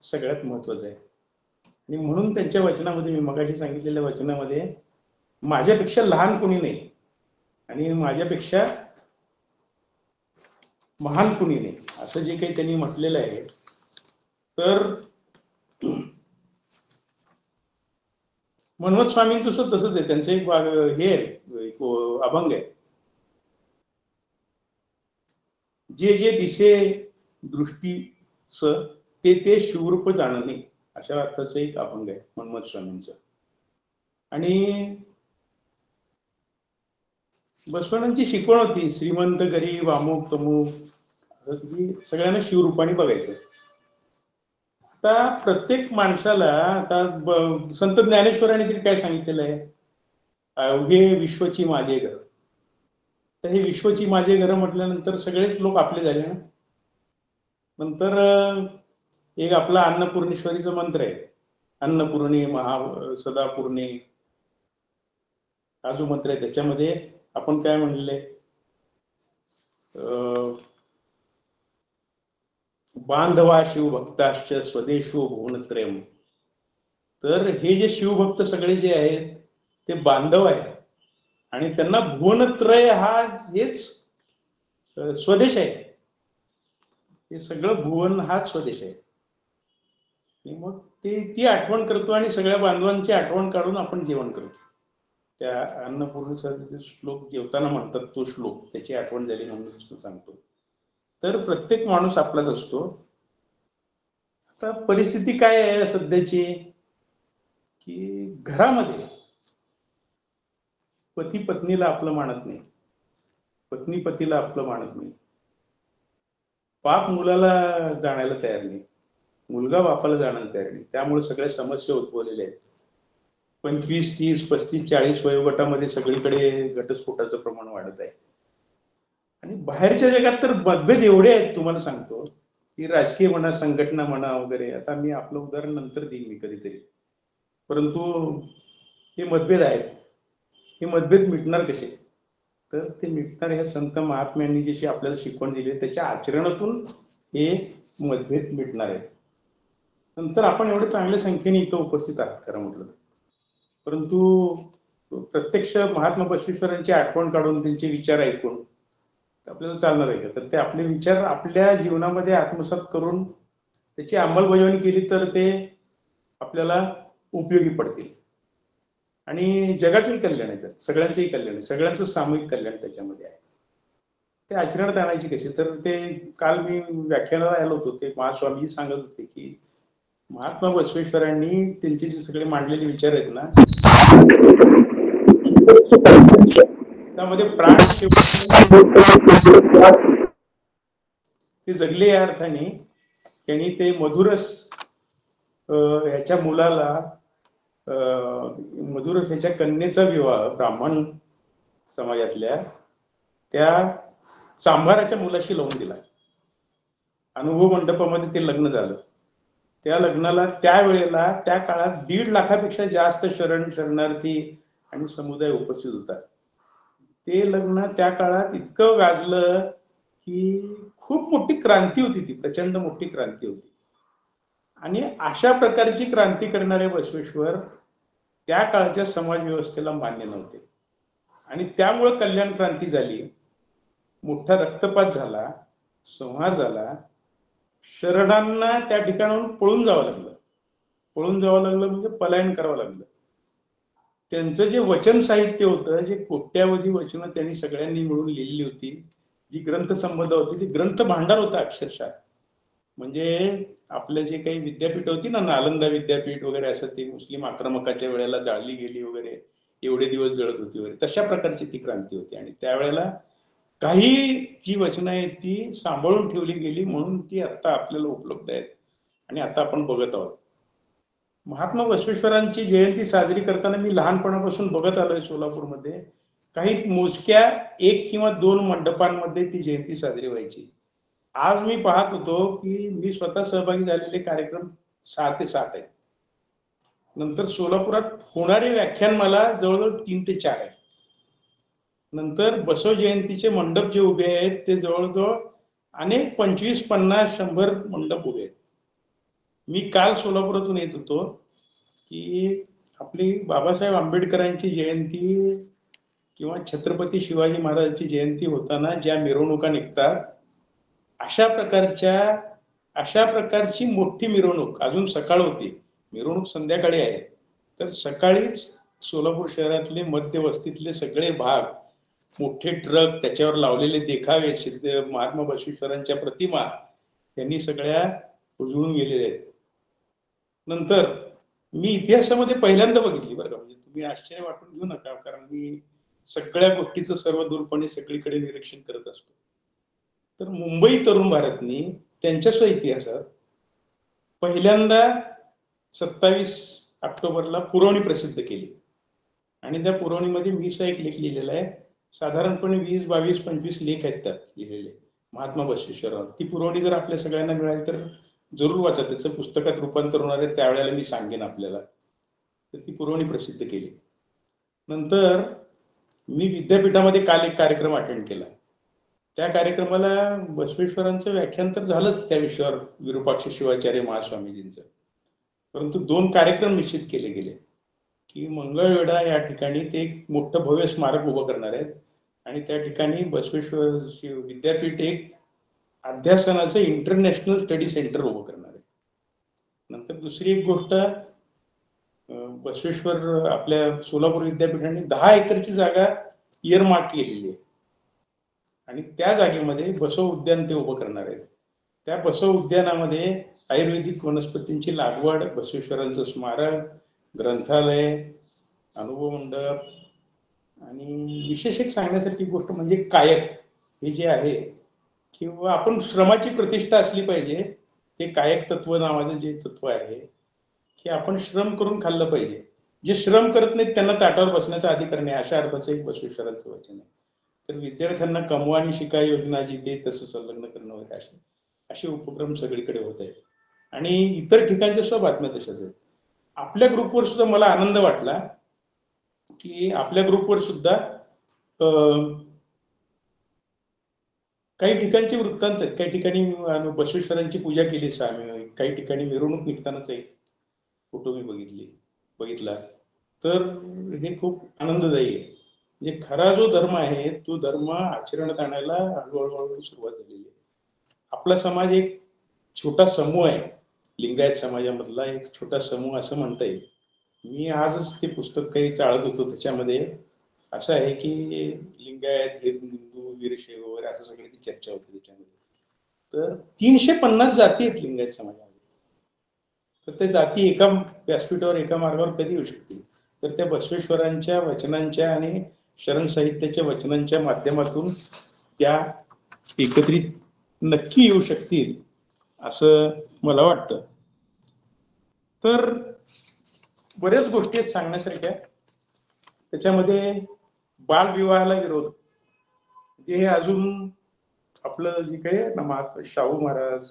सगळ्यात महत्वाचा आहे. आणि म्हणून त्यांच्या वचनामध्ये, मी मगाशी सांगितलेल्या वचनामध्ये, माझ्यापेक्षा लहान कोणी नाही आणि माझ्यापेक्षा महान कुणी नाही असं जे काही त्यांनी म्हटलेलं आहे. तर मनोज स्वामींचं सुद्धा तसंच आहे. त्यांचं एक हे आहे, अभंग आहे, जे जे दिसे दृष्टी स ते ते शिवरूप जाणणे, अशा अर्थाचं एक अभंग आहे मनोज स्वामींचं. आणि बसवण्णांची शिकवण होती श्रीमंत गरीब अमुक तमुक तुम्ही सगळ्यांना शिवरूपाने बघायचं. आता प्रत्येक माणसाला, आता संत ज्ञानेश्वरांनी तरी काय सांगितलेलं आहे, अवघे विश्वची माझे घर. तर हे विश्वची माझे घर म्हटल्यानंतर सगळेच लोक आपले झाले ना. नंतर एक आपला अन्नपूर्णेश्वरीचा मंत्र आहे, अन्नपूर्णे सदापूर्णे हा जो मंत्र आहे त्याच्यामध्ये आपण काय म्हणलेलं आहे, बांधवा शिवभक्ताश्च स्वदेशो भुवनत्रयम्. तर हे जे शिवभक्त सगळे जे आहेत ते बांधव आहेत आणि त्यांना भुवनत्रय हा हेच स्वदेश आहे. हे सगळं भुवन हा स्वदेश आहे. आणि मग ती आठवण करतो आणि सगळ्या बांधवांची आठवण काढून आपण जेवण करतो. त्या अन्नपूर्णेचा श्लोक जेवताना म्हणतात तो श्लोक, त्याची आठवण झाली म्हणून सांगतो. तर प्रत्येक माणूस आपलाच असतो. आता परिस्थिती काय आहे सध्याची की घरामध्ये पती पत्नीला आपलं मानत नाही, पत्नी पतीला आपलं मानत नाही, बाप मुलाला जाणायला तयार नाही, मुलगा बापाला जाणायला तयार नाही. त्यामुळे सगळ्या समस्या उद्भवलेल्या आहेत. 25, 30, 35, 40 वयोगटामध्ये सगळीकडे घटस्फोटाचं प्रमाण वाढत आहे. आणि बाहेरच्या जगात तर मतभेद एवढे आहेत तुम्हाला सांगतो की ती राजकीय म्हणा, संघटना म्हणा वगैरे. आता मी आपलं उदाहरण नंतर देईन मी कधीतरी. परंतु हे मतभेद आहेत, हे मतभेद मिटणार कसे? तर ते मिटणार ह्या संत महात्म्यांनी जशी आपल्याला शिकवण दिली त्याच्या आचरणातून हे मतभेद मिटणार आहेत. नंतर आपण एवढे चांगल्या संख्येने इथं उपस्थित आहात खरं म्हटलं, परंतु प्रत्यक्ष महात्मा बसवेश्वरांची आठवण काढून त्यांचे विचार ऐकून आपल्याला चालणार आहे का? तर ते आपले विचार आपल्या जीवनामध्ये आत्मसात करून त्याची अंमलबजावणी केली तर ते आपल्याला उपयोगी पडतील आणि जगाचंही कल्याण आहे, त्यात सगळ्यांचंही कल्याण आहे, सगळ्यांचं सामूहिक कल्याण त्याच्यामध्ये आहे. ते आचरणात आणायची कशी? तर ते काल मी व्याख्यानाला आलो होतो, ते महास्वामीजी सांगत होते की महात्मा बसवेश्वरांनी त्यांचे जे सगळे मांडलेले विचार आहेत ना त्यामध्ये प्राण ते जगले या अर्थाने त्यांनी ते मधुरस ह्याच्या मुलाला मधुरस ह्याच्या कन्येचा विवाह ब्राह्मण समाजातल्या त्या चांभाराच्या मुलाशी लावून दिला. अनुभव मंडपामध्ये ते लग्न झालं. त्या लग्नाला त्यावेळेला त्या काळात 1.5 लाखापेक्षा जास्त शरणार्थी आणि समुदाय उपस्थित होता. ते लग्न त्या काळात इतकं गाजलं की खूप मोठी क्रांती होती, ती प्रचंड मोठी क्रांती होती. आणि अशा प्रकारची क्रांती करणारे बसवेश्वर त्या काळच्या समाज व्यवस्थेला मान्य नव्हते आणि त्यामुळे कल्याण क्रांती झाली, मोठा रक्तपात झाला, संहार झाला, शरणांना त्या ठिकाणाहून पळून जावं लागलं. पळून जावं लागलं म्हणजे पलायन करावं लागलं. त्यांचं जे वचन साहित्य होतं, जे कोट्यावधी वचनं त्यांनी सगळ्यांनी मिळून लिहिली होती, जी ग्रंथसंपदा होती, ती ग्रंथ भांडार होता अक्षरशः. म्हणजे आपल्या जे काही विद्यापीठ होती ना, नालंदा विद्यापीठ वगैरे असं, ती मुस्लिम आक्रमकाच्या वेळेला जाळली गेली वगैरे, एवढे दिवस जळत होती वगैरे, तशा प्रकारची ती क्रांती होती. आणि त्यावेळेला काही जी वचनं आहेत ती सांभाळून ठेवली गेली म्हणून ती आता आपल्याला उपलब्ध आहेत आणि आता आपण बघत आहोत. महात्मा बसवेश्वरांची जयंती साजरी करताना मी लहानपणापासून बघत आलोय सोलापूरमध्ये काही मोजक्या 1 किंवा 2 मंडपांमध्ये ती जयंती साजरी व्हायची. आज मी पाहत होतो की मी स्वतः सहभागी झालेले कार्यक्रम 6 ते 7 आहेत. नंतर सोलापुरात होणारे व्याख्यान मला जवळजवळ 3 ते 4 आहेत. नंतर बसव जयंतीचे मंडप जे उभे आहेत ते जवळजवळ अनेक 25, 50, 100 मंडप उभे आहेत. मी काल सोलापुरातून येत होतो की आपली बाबासाहेब आंबेडकरांची जयंती किंवा छत्रपती शिवाजी महाराजांची जयंती होताना ज्या मिरवणुका निघतात, अशा प्रकारची मोठी मिरवणूक अजून सकाळ होती, मिरवणूक संध्याकाळी आहे, तर सकाळीच सोलापूर शहरातले मध्य वस्तीतले सगळे भाग, मोठे ट्रक, त्याच्यावर लावलेले देखावे, महात्मा बसवेश्वरांच्या प्रतिमा त्यांनी सगळ्या उजळून गेलेल्या आहेत. नंतर मी इतिहासामध्ये पहिल्यांदा बघितली बरं का, म्हणजे तुम्ही आश्चर्य वाटून घेऊ नका, कारण मी सगळ्या गोष्टीचं सर्वदूरपणे सगळीकडे निरीक्षण करत असतो. तर मुंबई तरुण भारतनी त्यांच्या इतिहासात पहिल्यांदा 27 ऑक्टोबरला पुरवणी प्रसिद्ध केली आणि त्या पुरवणीमध्ये 20 लेख लिहिलेला आहे. साधारणपणे 20, 22, 25 लेख आहेत त्यात लिहिलेले महात्मा बसवेश्वरांवर. ती पुरवणी जर आपल्या सगळ्यांना मिळाली तर जरूर वाचा, त्याचं पुस्तकात रूपांतर होणार आहे, त्यावेळेला मी सांगेन आपल्याला. तर ती पुरवणी प्रसिद्ध केली. नंतर मी विद्यापीठामध्ये काल एक कार्यक्रम अटेंड केला. त्या कार्यक्रमाला बसवेश्वरांचं व्याख्यान तर झालंच त्या विषयावर, विरूपाक्ष शिवाचार्य महास्वामीजींचं. परंतु 2 कार्यक्रम निश्चित केले गेले की मंगळवेढा या ठिकाणी ते एक मोठं भव्य स्मारक उभं करणार आहेत आणि त्या ठिकाणी बसवेश्वर विद्यापीठ एक अध्यासनाचं इंटरनॅशनल स्टडी सेंटर उभं करणार आहे. नंतर दुसरी एक गोष्ट, बसवेश्वर आपल्या सोलापूर विद्यापीठाने 10 एकरची जागा इयरमार्क केलेली आहे आणि त्या जागेमध्ये बसव उद्यान ते उभं करणार आहेत. त्या बसव उद्यानामध्ये आयुर्वेदिक वनस्पतींची लागवड, बसवेश्वरांचं स्मारक, ग्रंथालय, अनुभव मंडप आणि विशेष एक सांगण्यासारखी गोष्ट म्हणजे कायक हे जे आहे, किंवा आपण श्रमाची प्रतिष्ठा असली पाहिजे, ते कायक तत्व नावाचं जे तत्व आहे की आपण श्रम करून खाल्लं पाहिजे. जे श्रम करत नाहीत त्यांना ताटावर बसण्याचा अधिकार नाही, अशा अर्थाचं एक बसवेश्वरांचं वचन आहे. तर विद्यार्थ्यांना कमवा आणि शिका योजना जी ते तसं संलग्न करणं वगैरे असे उपक्रम सगळीकडे होत आहेत आणि इतर ठिकाणच्या सुद्धा बातम्या तशाच आहेत. आपल्या ग्रुपवर सुद्धा मला आनंद वाटला की आपल्या ग्रुपवर सुद्धा काही ठिकाणचे वृत्तांत आहेत. काही ठिकाणी बसवेश्वरांची पूजा केली सामूहिक, काही ठिकाणी मिरवणूक निघतानाच एक फोटो मी बघितला. तर हे खूप आनंददायी आहे. म्हणजे खरा जो धर्म आहे तो धर्म आचरणात आणायला हळूहळू सुरुवात झालेली आहे. आपला समाज एक छोटा समूह आहे, लिंगायत समाजामधला एक छोटा समूह असं म्हणता येईल. मी आजच ते पुस्तक काही चाळत होतो, त्याच्यामध्ये असं आहे की लिंगायत, हिंदू, वीरशैव वगैरे असं सगळी ती चर्चा होती त्याच्यामध्ये. तर 350 जाती आहेत लिंगायत समाजामध्ये. तर त्या जाती एका व्यासपीठावर एका मार्गावर कधी येऊ शकतील? तर त्या बसवेश्वरांच्या वचनांच्या आणि शरण साहित्याच्या वचनांच्या माध्यमातून त्या एकत्रित नक्की येऊ शकतील असं मला वाटतं. तर बऱ्याच गोष्टी आहेत सांगण्यासारख्या. त्याच्यामध्ये बालविवाहाला विरोध, म्हणजे हे अजून आपलं जे काही शाहू महाराज,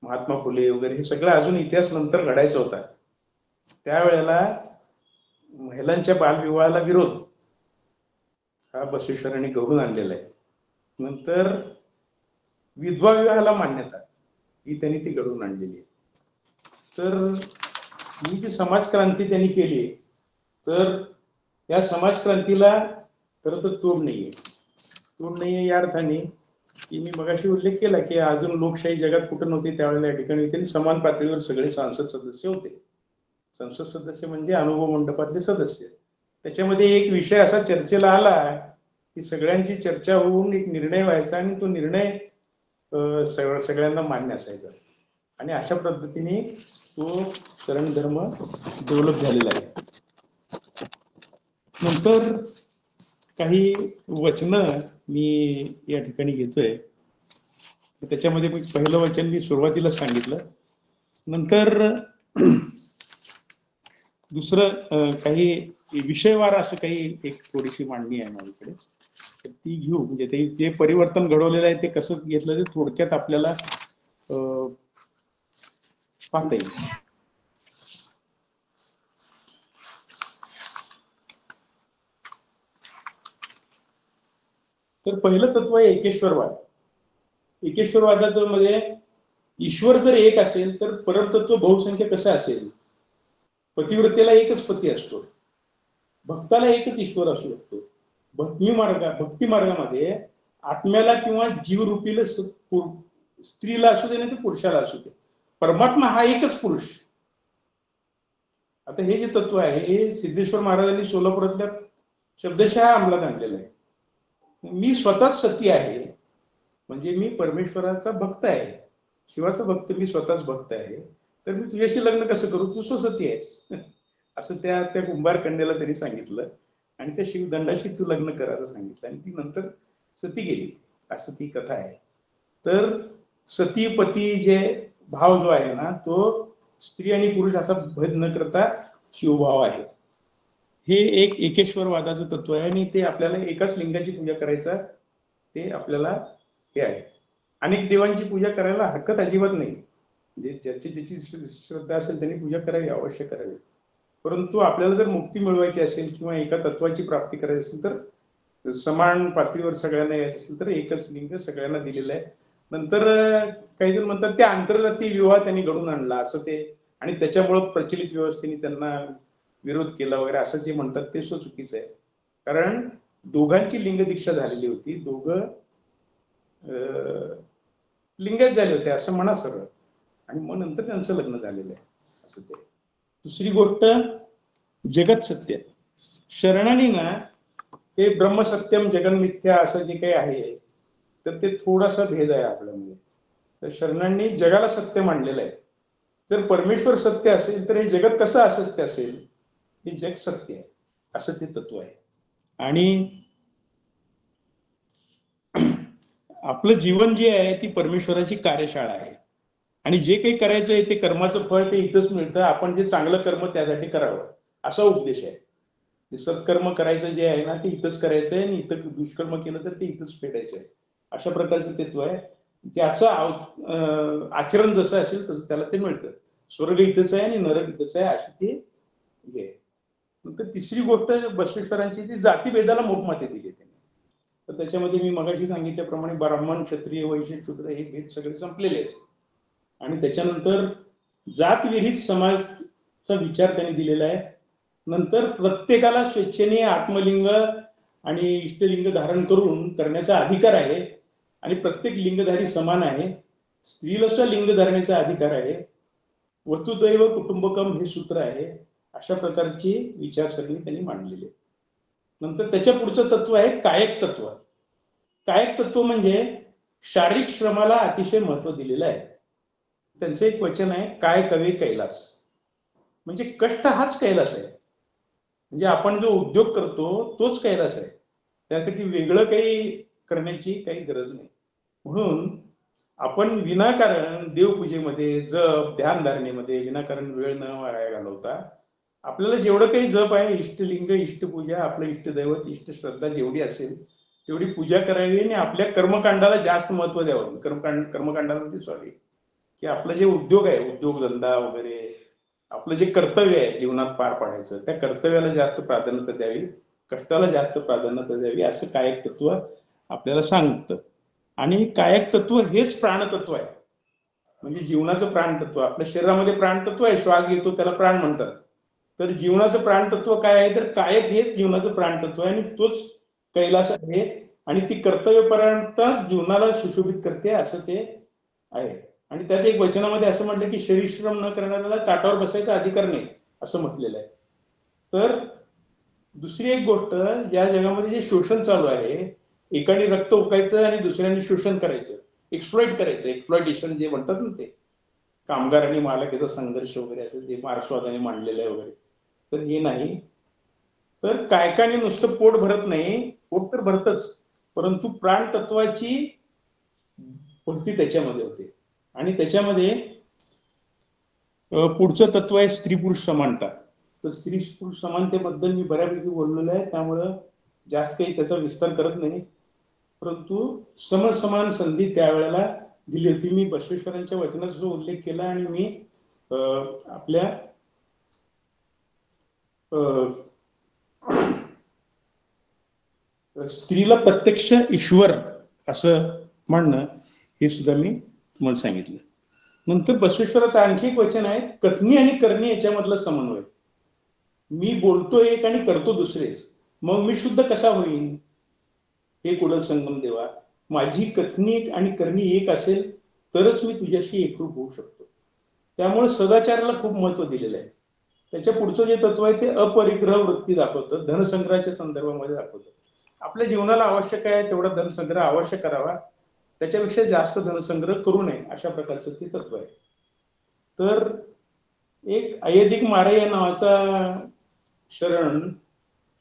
महात्मा फुले वगैरे हे सगळं अजून इतिहास नंतर घडायचा होता. त्यावेळेला महिलांच्या बालविवाहाला विरोध हा बसवेश्वरांनी घडून आणलेला आहे. नंतर विधवा विवाहाला मान्यता ही त्यांनी ती घडवून आणलेली आहे. तर ही जी समाजक्रांती त्यांनी केली, तर या समाजक्रांतीला खरं तर तोड नाहीये या अर्थाने की मी मगाशी उल्लेख केला की अजून लोकशाही जगात कुठं नव्हती त्यावेळेला या ठिकाणी त्यांनी समान पातळीवर सगळे संसद सदस्य होते. संसद सदस्य म्हणजे अनुभव मंडपातले सदस्य. त्याच्यामध्ये एक विषय असा चर्चेला आला की सगळ्यांची चर्चा होऊन एक निर्णय व्हायचा आणि तो निर्णय सगळ्यांना मान्य असायचा आणि अशा पद्धतीने तो शरण धर्म डेव्हलप झालेला आहे. नंतर काही वचनं मी या ठिकाणी घेतोय. त्याच्यामध्ये पहिलं वचन मी सुरुवातीला सांगितलं. नंतर दुसरं काही विषयवार असं काही एक थोडीशी मांडणी आहे माझ्याकडे, ती घेऊ. म्हणजे ते जे परिवर्तन घडवलेलं आहे ते कसं घेतलं ते थोडक्यात आपल्याला पाहता येईल. तर पहिलं तत्व आहे एकेश्वरवाद. एकेश्वरवादाचं मध्ये ईश्वर जर एक असेल तर परमतत्व बहुसंख्य कसं असेल? पतिव्रतेला एकच पती असतो, भक्ताला एकच ईश्वर असू शकतो. भक्ती मार्गामध्ये आत्म्याला किंवा जीवरूपीला स्त्रीला असू दे नाही तर पुरुषाला असू दे, परमात्मा हा एकच पुरुष. आता हे जे तत्व आहे हे सिद्धेश्वर महाराजांनी सोलापुरातल्या शब्दशः अंमलात आणलेलं आहे. मी स्वतःच सती आहे, म्हणजे मी परमेश्वराचा भक्त आहे, शिवाचा भक्त, मी स्वतःच भक्त आहे. तर मी तुझ्याशी लग्न कसं करू, तू स्वसती आहेस असं त्या कुंभार कन्याला त्यांनी सांगितलं आणि त्या शिवदंडाशी तू लग्न कर असं सांगितलं आणि ती नंतर सती गेली, असं ती कथा आहे. तर सतीपती जे भाव जो आहे ना तो स्त्री आणि पुरुष असा भेद न करता शिवभाव आहे. हे एक एकेश्वरवादाचं तत्व आहे आणि ते आपल्याला एकाच लिंगाची पूजा करायचं ते आपल्याला हे आहे. अनेक देवांची पूजा करायला हरकत अजिबात नाही, म्हणजे ज्याची श्रद्धा असेल त्यांनी पूजा करावी, अवश्य करावी. परंतु आपल्याला जर मुक्ती मिळवायची असेल किंवा एका तत्वाची प्राप्ती करायची असेल तर समान पातळीवर सगळ्यांना यायचं असेल तर एकच लिंग सगळ्यांना दिलेलं आहे. नंतर काही जण म्हणतात ते आंतरजातीय विवाह त्यांनी घडून आणला असं ते, आणि त्याच्यामुळं प्रचलित व्यवस्थेने त्यांना विरोध केला वगैरे असं जे म्हणतात ते चुकीचं आहे. कारण दोघांची लिंग दीक्षा झालेली होती, दोघं लिंगायत झाले होते असं म्हणा सरळ, आणि मग नंतर त्यांचं लग्न झालेलं आहे असं ते. दुसरी गोष्ट जगत सत्य. शरणांनी ना ते ब्रह्मसत्यम जगन्मिथ्या असं जे काही आहे तर ते थोडासा भेद आहे आपल्यामध्ये. तर शरणांनी जगाला सत्य मांडलेलं आहे. जर परमेश्वर सत्य असेल तर हे जगत कसं असत्य असेल? हे जग सत्य आहे असं ते तत्व आहे. आणि आपलं जीवन जे आहे ती परमेश्वराची कार्यशाळा आहे आणि जे काही करायचं आहे ते कर्माचं फळ ते इथंच मिळतं. आपण जे चांगलं कर्म त्यासाठी करावं असा उपदेश आहे. सत्कर्म करायचं जे आहे ना ते इथंच करायचं आहे आणि इथं दुष्कर्म केलं तर ते इथंच फेडायचं आहे, अशा प्रकारचं तत्व आहे. ज्याचं आचरण जसं असेल तसं त्याला ते मिळतं. स्वर्ग इथंच आहे आणि नरक इथंच आहे अशी ती हे. नंतर तिसरी गोष्ट बसवेश्वरांची ती जातीभेदाला मोठ माती दिली त्यांनी. तर त्याच्यामध्ये मी मगाशी सांगितल्याप्रमाणे ब्राह्मण, क्षत्रिय, वैश्य, शूद्र हे भेद सगळे संपलेले आहेत. आणि त्याच्यानंतर जातविरहित समाजचा विचार त्यांनी दिलेला आहे. नंतर प्रत्येकाला स्वेच्छेने आत्मलिंग आणि इष्टलिंग धारण करून करण्याचा अधिकार आहे आणि प्रत्येक लिंगधारी समान आहे. स्त्रीला सुद्धा लिंग धारणेचा अधिकार आहे. वसुदैव कुटुंबकम हे सूत्र आहे. अशा प्रकारची विचारसरणी त्यांनी मांडलेली आहे. नंतर त्याच्या पुढचं तत्व आहे कायक तत्व. कायक तत्व म्हणजे शारीरिक श्रमाला अतिशय महत्व दिलेलं आहे. त्यांचं एक वचन आहे, काय कवे कैलास. म्हणजे कष्ट हाच कैलास आहे. म्हणजे आपण जो उद्योग करतो तोच कैलास आहे. त्यासाठी वेगळं काही करण्याची काही गरज नाही. म्हणून आपण विनाकारण देवपूजेमध्ये, जप ध्यानधारणेमध्ये विनाकारण वेळ न वाया घालवता आपल्याला जेवढं काही जप आहे, इष्टलिंग, इष्टपूजा, आपलं इष्टदैवत, इष्टश्रद्धा जेवढी असेल तेवढी पूजा करावी आणि आपल्या कर्मकांडाला जास्त महत्व द्यावं. कर्मकांडाला म्हणजे सॉरी की आपलं जे उद्योग आहे, उद्योगधंदा वगैरे, आपलं जे कर्तव्य आहे जीवनात पार पाडायचं, त्या कर्तव्याला जास्त प्राधान्यता द्यावी, कष्टाला जास्त प्राधान्यता द्यावी असं कायक तत्व आपल्याला सांगतं. आणि कायक तत्व हेच प्राणतत्व आहे. म्हणजे जीवनाचं प्राणतत्व. आपल्या शरीरामध्ये प्राणतत्व आहे, श्वास घेतो त्याला प्राण म्हणतात. तर जीवनाचं प्राणतत्व काय आहे, तर कायक हेच जीवनाचं प्राणतत्व आहे आणि तोच कैलास आहे. आणि ती कर्तव्यपरायणताच जीवनाला सुशोभित करते असं ते आहे. आणि त्यात एक वचनामध्ये असं म्हटलं की शरीरश्रम न करणाऱ्याला ताटावर बसायचा अधिकार नाही असं म्हटलेलं आहे. तर दुसरी एक गोष्ट, या जगामध्ये जे शोषण चालू आहे, एकाने रक्त ओकायचं आणि दुसऱ्याने शोषण करायचं, एक्सप्लॉइट करायचं, एक्सप्लॉइटेशन जे म्हणतात ना ते, कामगार आणि मालकाचा संघर्ष वगैरे असेल ते मार्क्सवादाने मांडलेलं आहे वगैरे. तर हे नाही. तर कायकाने नुसतं पोट भरत नाही, पोट तर भरतच, परंतु प्राण तत्वाची भक्ती त्याच्यामध्ये होते. आणि त्याच्यामध्ये पुढचं तत्व आहे स्त्री पुरुष समानता. तर स्त्री पुरुष समानतेबद्दल मी बऱ्यापैकी बोललेलो आहे, त्यामुळं जास्त काही त्याचा विस्तार करत नाही. परंतु समसमान संधी त्यावेळेला दिली होती. मी बसवेश्वरांच्या वचनाचा जो उल्लेख केला आणि मी आपल्या स्त्रीला प्रत्यक्ष ईश्वर असं म्हणणं हे सुद्धा मी तुम्हाला सांगितलं. नंतर बसवेश्वराचं आणखी एक वचन आहे, कथनी आणि करणी याच्यामधलं समन्वय. मी बोलतो एक आणि करतो दुसरेच, मग मी शुद्ध कसा होईन? हे कुडल संगम देवा, माझी कथनी आणि करणी एक असेल तरच मी तुझ्याशी एकरूप होऊ शकतो. त्यामुळे सदाचाराला खूप महत्व दिलेलं आहे. त्याच्या पुढचं जे तत्व आहे ते अपरिग्रह वृत्ती दाखवतं, धनसंग्रहाच्या संदर्भामध्ये दाखवतं. आपल्या जीवनाला आवश्यक आहे तेवढा धनसंग्रह अवश्य करावा, त्याच्यापेक्षा जास्त धनसंग्रह करू नये, अशा प्रकारचं ते तत्व आहे. तर एक अयधिक मारय्या नावाचा शरण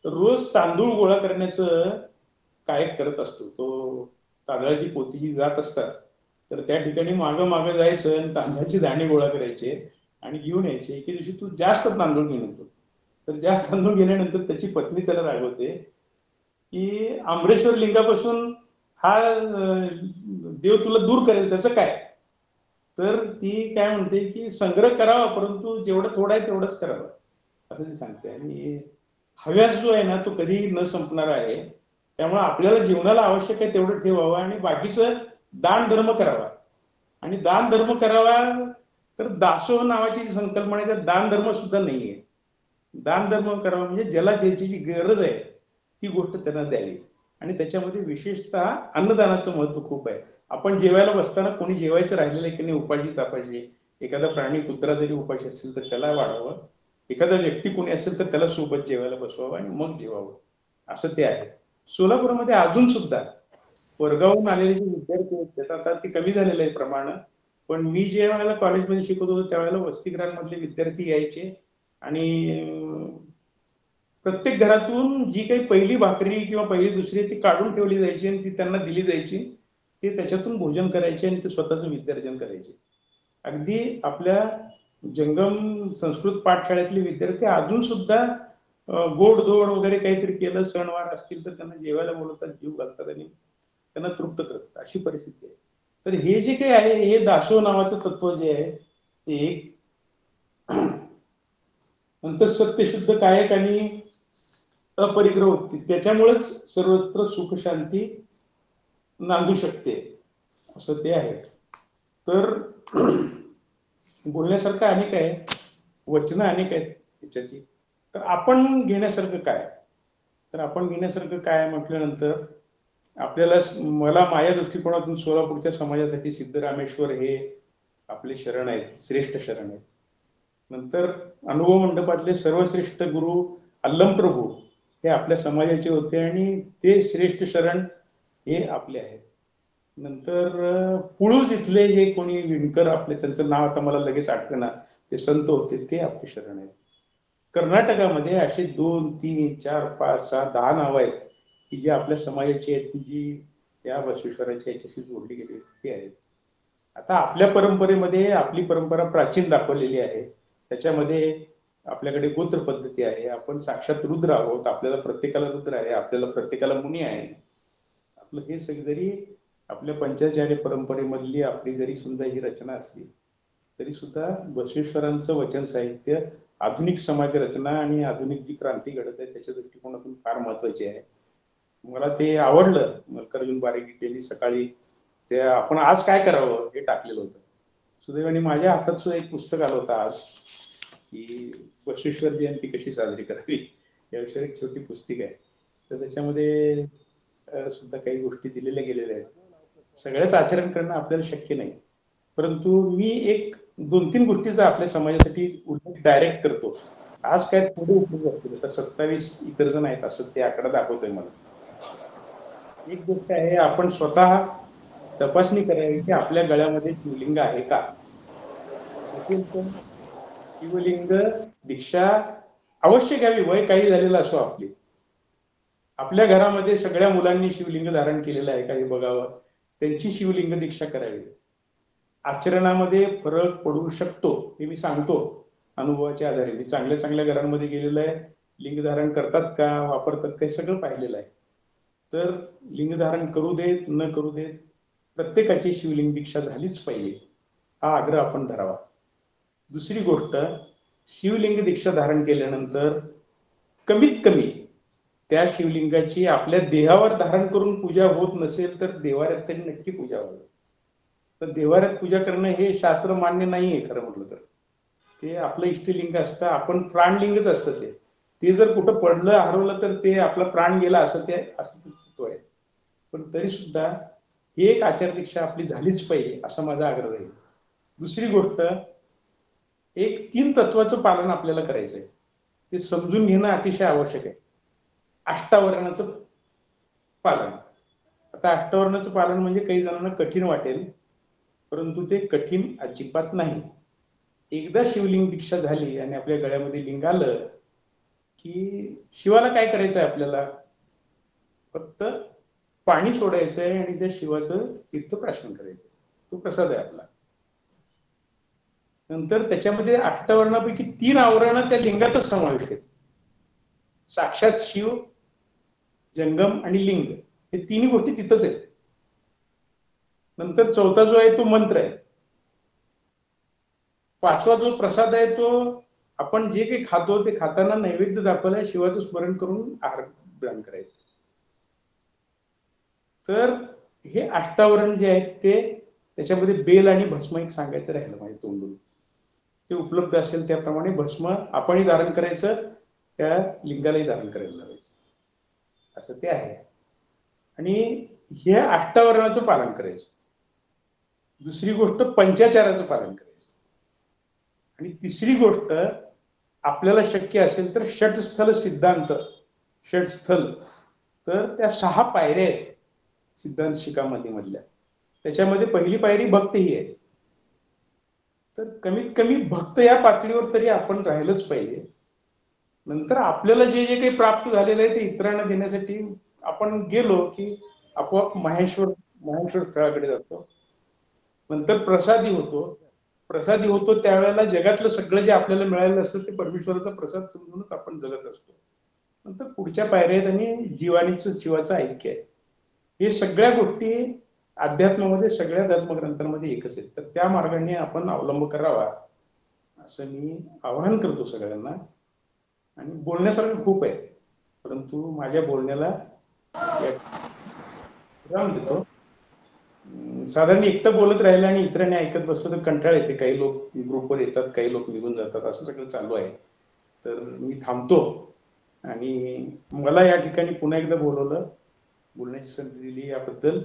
रोज तांदूळ गोळा करण्याचं कायक करत असतो. तो तांदळाची पोती जी जात असतात तर त्या ठिकाणी मागं मागं जायचं आणि तांदळाची दाणे गोळा करायचे आणि घेऊन यायचे. एके दिवशी तू जास्त तांदूळ घेऊन येतो. तर जास्त तांदूळ गेल्यानंतर त्याची पत्नी त्याला रागवते की आंबरेश्वर लिंगापासून हा देव तुला दूर करेल, त्याचं काय? तर ती काय म्हणते की संग्रह करावा, परंतु जेवढं थोडं आहे तेवढंच करावं असं ती सांगते. आणि हव्यास जो आहे ना तो कधी न संपणार आहे. त्यामुळे आपल्याला जीवनाला आवश्यक आहे तेवढं ठेवावं आणि बाकीचं दान धर्म करावा. आणि दान धर्म करावा तर दासोह नावाची संकल्पना आहे, तर दान धर्म सुद्धा नाहीये. दान धर्म करावा म्हणजे ज्याला ज्याची जी गरज आहे ती गोष्ट त्यांना द्यावी. आणि त्याच्यामध्ये विशेषतः अन्नदानाचं महत्व खूप आहे. आपण जेवायला बसताना कोणी जेवायचं राहिलेलं आहे की नाही, उपाशी तापाशी, एखादा प्राणी कुत्रा जरी उपाशी असेल तर त्याला वाढावं, एखादा व्यक्ती कोणी असेल तर त्याला सोबत जेवायला बसवावं आणि मग जेवावं, असं ते आहे. सोलापूरमध्ये अजून सुद्धा वर्गावरून आलेले जे विद्यार्थी आहेत त्याचं आता ते कमी झालेलं आहे प्रमाण, पण मी जे वेळेला कॉलेजमध्ये शिकत होतो त्यावेळेला वसतिगृहांमधले विद्यार्थी यायचे आणि प्रत्येक घरातून जी काही पहिली भाकरी किंवा पहिली दुसरी ती काढून ठेवली जायची आणि ती त्यांना दिली जायची. ते त्याच्यातून भोजन करायचे आणि ते स्वतःचं विद्यार्जन करायचे. अगदी आपल्या जंगम संस्कृत पाठशाळेतले विद्यार्थी अजून सुद्धा गोडधोड वगैरे काहीतरी केलं, सणवार असतील तर त्यांना जेवायला बोलवतात, जीव घालतात आणि त्यांना तृप्त करतात, अशी परिस्थिती आहे. तर हे जे काही आहे हे दासो नावाचं तत्व जे आहे ते एक नंतर सत्यशुद्ध कायक आणि अपरिग्रह वृत्ती, त्याच्यामुळेच सर्वत्र सुख शांती नांदू शकते असं ते आहे. तर बोलण्यासारखं अनेक आहे, वचनं अनेक आहेत त्याच्याची. तर आपण घेण्यासारखं काय, तर आपण घेण्यासारखं काय म्हटल्यानंतर आपल्याला, मला माझ्या दृष्टिकोनातून सोलापूरच्या समाजासाठी सिद्धरामेश्वर हे आपले शरण आहेत, श्रेष्ठ शरण आहेत. नंतर अनुभव मंडपातले सर्वश्रेष्ठ गुरु अल्लम प्रभू हे आपल्या समाजाचे होते आणि ते श्रेष्ठ शरण हे आपले आहेत. नंतर पुळूज इथले जे कोणी विणकर आपले, त्यांचं नाव आता मला लगेच आठवणार, ते संत होते, ते आपले शरण आहेत. कर्नाटकामध्ये असे 2, 3, 4, 5, 6, 10 नावं आहेत की जे आपल्या समाजाची आहेत, जी या बसवेश्वराच्या याच्याशी जोडली गेली ते आहेत. आता आपल्या परंपरेमध्ये आपली परंपरा प्राचीन दाखवलेली आहे, त्याच्यामध्ये आपल्याकडे गोत्र पद्धती आहे, आपण साक्षात रुद्र आहोत, आपल्याला प्रत्येकाला रुद्र आहे, आपल्याला प्रत्येकाला मुनी आहे. आपलं हे सगळं जरी आपल्या पंचाचार्य परंपरेमधली आपली जरी समजा ही रचना असली तरी सुद्धा बसवेश्वरांचं वचन साहित्य आधुनिक समाज रचना आणि आधुनिक जी क्रांती घडत आहे त्याच्या दृष्टिकोनातून फार महत्वाची आहे. मला ते आवडलं. मल्लिकार्जुन बारेगिट्टेंनी सकाळी ते आपण आज काय करावं हे टाकलेलं होतं. सुदैवाने माझ्या हातात सुद्धा एक पुस्तक आलं होतं आज की बसवेश्वर जयंती कशी साजरी करावी या विषयी एक छोटी पुस्तिका आहे. तर त्याच्यामध्ये सुद्धा काही गोष्टी दिलेल्या गेलेल्या आहेत. सगळ्याच आचरण करणं आपल्याला शक्य नाही, परंतु मी एक 2-3 गोष्टीचा आपल्या समाजासाठी उल्लेख डायरेक्ट करतो. आज काय थोडे उपयोग असतील, तर 27 इतर जण आहेत असं ते आकडा दाखवतोय मला. एक गोष्ट आहे, आपण स्वतः तपासणी करावी की आपल्या गळ्यामध्ये शिवलिंग आहे का. शिवलिंग दीक्षा अवश्य घ्यावी, वय काही झालेलं असो आपली. आपल्या घरामध्ये सगळ्या मुलांनी शिवलिंग धारण केलेलं आहे का हे बघावं, त्यांची शिवलिंग दीक्षा करावी. आचरणामध्ये फरक पडू शकतो हे मी सांगतो अनुभवाच्या आधारे. मी चांगल्या चांगल्या घरांमध्ये गेलेलं आहे, लिंग धारण करतात का, वापरतात का, सगळं पाहिलेलं आहे. तर लिंग धारण करू देत न करू देत प्रत्येकाची शिवलिंग दीक्षा झालीच पाहिजे हा आग्रह आपण धरावा. दुसरी गोष्ट, शिवलिंग दीक्षा धारण केल्यानंतर कमीत कमी त्या शिवलिंगाची आपल्या देहावर धारण करून पूजा होत नसेल तर देवाऱ्यात तरी नक्की पूजा व्हावी. तर देवाऱ्यात पूजा करणं हे शास्त्र मान्य नाहीये खरं म्हटलं तर. ते आपलं इष्टलिंग असतं, आपण प्राणलिंगच असतं ते जर कुठं पडलं हरवलं तर ते आपला प्राण गेला असं तत्व आहे. पण तरी सुद्धा एक आचारदीक्षा आपली झालीच पाहिजे असा माझा आग्रह आहे. दुसरी गोष्ट, एक 3 तत्वाचं पालन आपल्याला करायचंय, ते समजून घेणं अतिशय आवश्यक आहे. अष्टावरणाचं पालन. आता अष्टावरणाचं पालन म्हणजे काही जणांना कठीण वाटेल, परंतु ते कठीण अजिबात नाही. एकदा शिवलिंग दीक्षा झाली आणि आपल्या गळ्यामध्ये लिंग आलं की शिवाला काय करायचंय, आपल्याला फक्त पाणी सोडायचंय आणि त्या शिवाचं तीर्थप्राशन करायचंय. तो प्रसाद आहे आपला. नंतर त्याच्यामध्ये अष्टावरणापैकी 3 आवरणं त्या लिंगातच समाविष्ट आहेत. साक्षात शिव, जंगम आणि लिंग हे 3 गोष्टी तिथंच आहेत. नंतर 4था जो आहे तो मंत्र आहे. 5वा जो प्रसाद आहे तो आपण जे काही खातो ते खाताना नैवेद्य दाखवलाय, शिवाचं स्मरण करून आहार ग्रहण करायचं. तर हे अष्टावरण जे आहेत ते त्याच्यामध्ये बेल आणि भस्म एक सांगायचं राहिलं माझ्या तोंडून. ते उपलब्ध असेल त्याप्रमाणे भस्म आपणही धारण करायचं, त्या लिंगालाही धारण करायला लावायचं, असं ते आहे. आणि हे अष्टावरणाचं पालन करायचं. दुसरी गोष्ट, पंचाचाराचं पालन करायचं. आणि तिसरी गोष्ट, आपल्याला शक्य असेल तर षटस्थल सिद्धांत, षटस्थल, तर त्या 6 पायऱ्या आहेत सिद्धांत शिखामणी मधल्या. त्याच्यामध्ये पहिली पायरी भक्त ही आहे. तर कमीत कमी भक्त या पातळीवर तरी आपण राहिलंच पाहिजे. नंतर आपल्याला जे जे काही प्राप्त झालेलं आहे ते इतरांना देण्यासाठी आपण गेलो की आपोआप महेश्वर स्थळाकडे जातो. नंतर प्रसादी होतो त्यावेळेला जगातलं सगळं जे आपल्याला मिळालेलं असतं ते परमेश्वराचा प्रसाद समजूनच आपण जगत असतो. नंतर पुढच्या पायऱ्या आहेत आणि जीवाचं ऐक्य आहे. हे सगळ्या गोष्टी अध्यात्मामध्ये सगळ्या धर्मग्रंथांमध्ये एकच आहे. तर त्या मार्गाने आपण अवलंब करावा असं मी आवाहन करतो सगळ्यांना. आणि बोलण्यासारखं खूप आहे, परंतु माझ्या बोलण्याला विराम देतो. साधारण एकटं बोलत राहिलं आणि इतरांनी ऐकत बसलं तर कंटाळ येते. काही लोक ग्रुपवर येतात, काही लोक निघून जातात, असं सगळं चालू आहे. तर मी थांबतो. आणि मला या ठिकाणी पुन्हा एकदा बोलवलं, बोलण्याची संधी दिली याबद्दल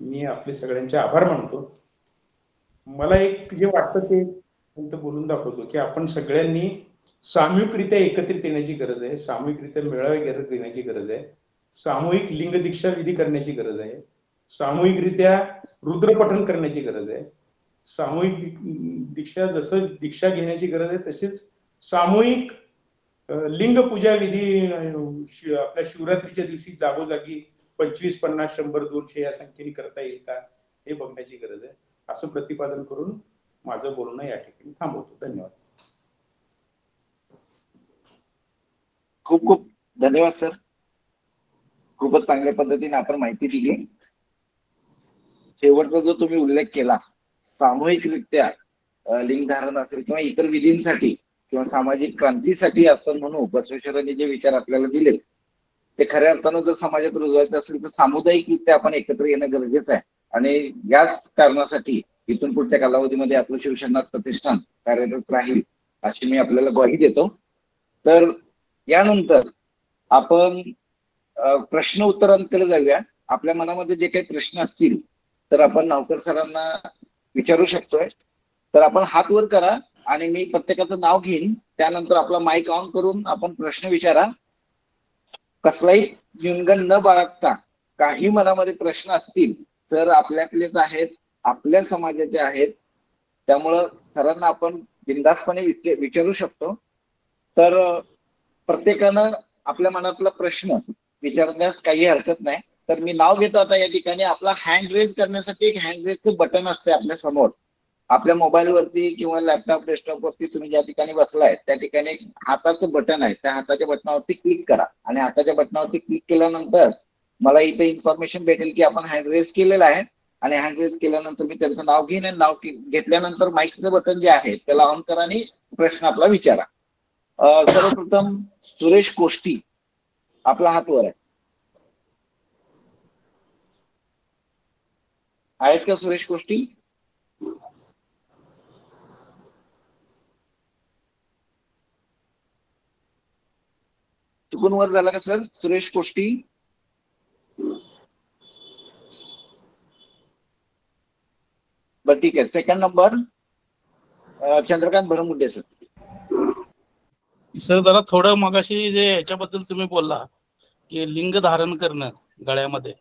मी आपले सगळ्यांचे आभार मानतो. मला एक जे वाटतं ते बोलून दाखवतो की आपण सगळ्यांनी सामूहिकरित्या एकत्रित येण्याची गरज आहे, सामूहिकरित्या मेळावे घेण्याची गरज आहे, सामूहिक लिंग दीक्षा विधी करण्याची गरज आहे, सामूहिकरित्या रुद्रपठण करण्याची गरज आहे, सामूहिक दीक्षा जसं दीक्षा घेण्याची गरज आहे तशीच सामूहिक लिंग पूजा विधी आपल्या शिवरात्रीच्या दिवशी जागोजागी 25, 50, 100, 200 या संख्येने करता येईल का हे बघण्याची गरज आहे. असं प्रतिपादन करून माझं बोलणं या ठिकाणी थांबवतो. धन्यवाद. खूप खूप धन्यवाद सर. खूपच चांगल्या पद्धतीने आपण माहिती दिली. शेवटचा जो तुम्ही उल्लेख केला, सामूहिकरित्या लिंग धारण असेल किंवा इतर विधींसाठी किंवा सामाजिक क्रांतीसाठी आपण म्हणू, बसवेश्वरांनी जे विचार आपल्याला दिले ते खऱ्या अर्थानं जर समाजात रुजवायचं असेल तर सामुदायिकरित्या आपण एकत्र येणं गरजेचं आहे. आणि याच कारणासाठी इथून पुढच्या कालावधीमध्ये आपलं शिवशरणाथ प्रतिष्ठान कार्यरत राहील अशी मी आपल्याला ग्वाही देतो. तर यानंतर आपण प्रश्न उत्तरांकडे जाऊया. आपल्या मनामध्ये जे काही प्रश्न असतील तर आपण नावकर सरांना विचारू शकतोय. तर आपण हात वर करा आणि मी प्रत्येकाचं नाव घेईन, त्यानंतर आपला माईक ऑन करून आपण प्रश्न विचारा. कसलाही न्यूनगंड न बाळगता काही मनामध्ये प्रश्न असतील सर आपल्यातलेच आहेत, आपल्या समाजाचे आहेत, त्यामुळं सरांना आपण बिनधास्तपणे विचारू शकतो. तर प्रत्येकानं आपल्या मनातला प्रश्न विचारण्यास काही हरकत नाही. तर मी नाव घेतो आता या ठिकाणी. आपला हँड रेज करण्यासाठी एक हँड रेजचं बटन असते आपल्या समोर. आपल्या मोबाईलवरती किंवा लॅपटॉप डेस्कटॉपवरती तुम्ही ज्या ठिकाणी बसलाय त्या ठिकाणी एक हाताचं बटन आहे, त्या हाताच्या बटनावरती क्लिक करा. आणि हाताच्या बटनावरती क्लिक केल्यानंतर मला इथे इन्फॉर्मेशन भेटेल की आपण हँड रेज केलेला आहे. आणि हँड रेज केल्यानंतर मी त्यांचं नाव घेईन आणि नाव घेतल्यानंतर माईकचं बटन जे आहे त्याला ऑन करा आणि प्रश्न आपला विचारा. सर्वप्रथम सुरेश कोष्टी, आपला हात वर आहे. आहेत का सुरेश कोष्टी? चुकून वर झाला का सर सुरेश कोष्टी? बर ठीक आहे. Second number Chandrakant Bharmudde sir. Sir जरा थोडं मगाशी जे याच्याबद्दल तुम्ही बोलला की लिंग धारण करणं गळ्यामध्ये,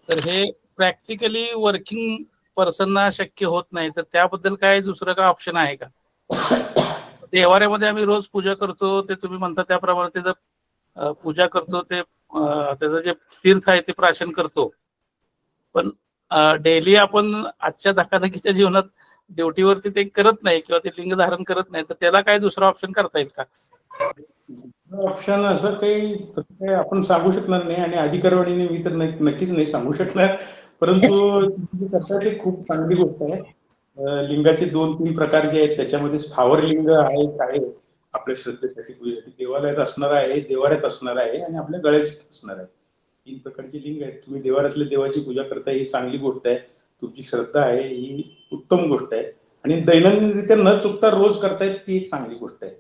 तर हे प्रॅक्टिकली वर्किंग पर्सनना शक्य होत नाही, तर त्याबद्दल काय दुसरं काय ऑप्शन आहे का? देवाऱ्यामध्ये आम्ही रोज पूजा करतो, ते तुम्ही म्हणता त्याप्रमाणे त्याचं पूजा करतो, ते त्याचं जे तीर्थ आहे ते प्राशन करतो, पण डेली आपण आजच्या धकाधकीच्या जीवनात ड्युटीवरती ते करत नाही किंवा ते लिंग धारण करत नाही, तर त्याला काय दुसरा ऑप्शन करता येईल का? ऑप्शन असं काही आपण सांगू शकणार नाही आणि अधिकारवाणीने मी तर नक्कीच नाही सांगू शकणार. परंतु ते खूप चांगली गोष्ट आहे. लिंगाचे 2-3 प्रकार जे आहेत त्याच्यामध्ये स्थावर लिंग आहे, काय आपल्या श्रद्धेसाठी पूजेसाठी देवालयात असणार आहे, देवाऱ्यात असणार आहे आणि आपल्या गळ्यात असणार आहे. 3 प्रकारचे लिंग आहेत. तुम्ही देवाऱ्यातल्या देवाची पूजा करताय ही चांगली गोष्ट आहे. तुमची श्रद्धा आहे ही उत्तम गोष्ट आहे. आणि दैनंदिनरित्या न चुकता रोज करतायत ती एक चांगली गोष्ट आहे.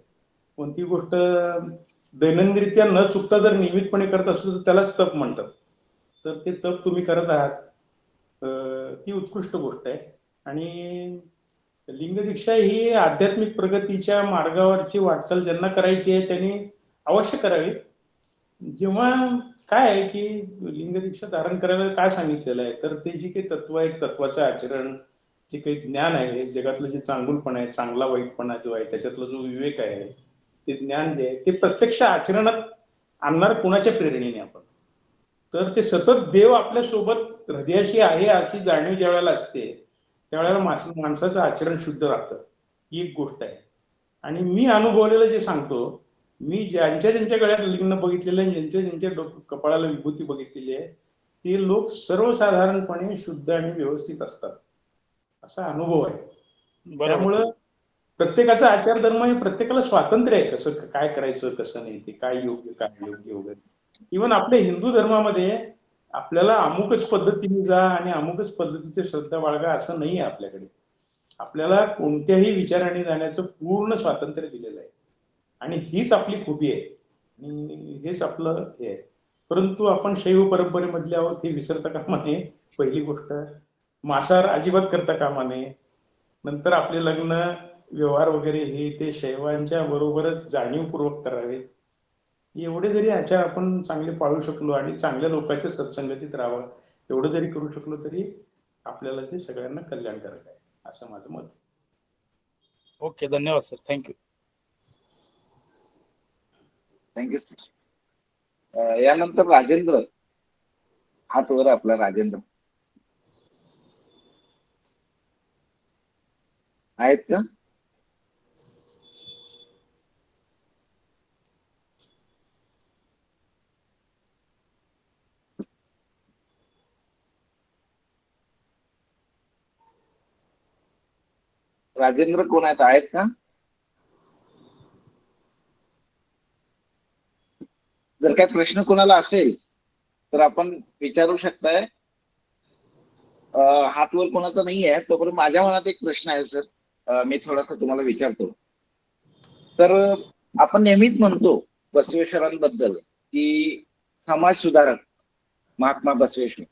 कोणती गोष्ट दैनंदिनरित्या न चुकता जर नियमितपणे करत असेल तर त्यालाच तप म्हणतात. तर ते तप तुम्ही करत आहात, ती उत्कृष्ट गोष्ट आहे. आणि लिंगदीक्षा ही आध्यात्मिक प्रगतीच्या मार्गावरची वाटचाल ज्यांना करायची आहे त्यांनी अवश्य करावी. जेव्हा काय आहे की लिंगदीक्षा धारण करायला काय सांगितलेलं आहे, तर ते जी काही तत्व आहे, तत्वाचं आचरण, जे काही ज्ञान आहे, जगातलं जे चांगुलपणा आहे, चांगला वाईटपणा जो आहे, त्याच्यातला जो विवेक आहे, ते ज्ञान जे आहे ते प्रत्यक्ष आचरणात आणणार कुणाच्या प्रेरणेने आपण. तर ते सतत देव आपल्या सोबत हृदयाशी आहे अशी जाणीव ज्या वेळेला असते त्यावेळेला माणसाचं आचरण शुद्ध राहतं. ही एक गोष्ट आहे. आणि मी अनुभवलेलं जे सांगतो, मी ज्यांच्या गळ्यात लिंग बघितलेलं आहे, ज्यांच्या कपाळाला विभूती बघितलेली आहे, ते लोक सर्वसाधारणपणे शुद्ध आणि व्यवस्थित असतात असा अनुभव आहे. त्यामुळं प्रत्येकाचा आचार धर्म हे प्रत्येकाला स्वातंत्र्य आहे, कसं काय करायचं कसं नाही, ते काय योग्य काय योग्य वगैरे. इव्हन आपल्या हिंदू धर्मामध्ये आपल्याला अमुकच पद्धतीने जा आणि अमुकच पद्धतीचे श्रद्धा बाळगा असं नाही आहे आपल्याकडे. आपल्याला कोणत्याही विचाराने जाण्याचं पूर्ण स्वातंत्र्य दिलेलं आहे आणि हीच आपली खूबी आहे आणि हेच आपलं हे आहे. परंतु आपण शैव परंपरेमधले आहोत हे विसरता कामा नये. पहिली गोष्ट, मांसाहार अजिबात करता कामा नये. नंतर आपले लग्न व्यवहार वगैरे हे ते शैवांच्या बरोबरच जाणीवपूर्वक करावे. एवढे जरी आचार आपण चांगले पाळू शकलो आणि चांगल्या लोकांच्या सत्संगतीत राहावं, एवढं जरी करू शकलो तरी आपल्याला ते सगळ्यांना कल्याणकारक आहे असं माझं मत. ओके, धन्यवाद सर. थँक्यू. Thank you sir. यानंतर राजेंद्र, हात वर आपला राजेंद्र आहेत का? राजेंद्र कोण आहेत का? जर काय प्रश्न कोणाला असेल तर आपण विचारू शकताय. हात वर कोणाचा नाही आहे, तोपर्यंत माझ्या मनात एक प्रश्न आहे सर, मी थोडासा तुम्हाला विचारतो. तर आपण नेहमीच म्हणतो बसवेश्वरांबद्दल की समाज सुधारक महात्मा बसवेश्वर,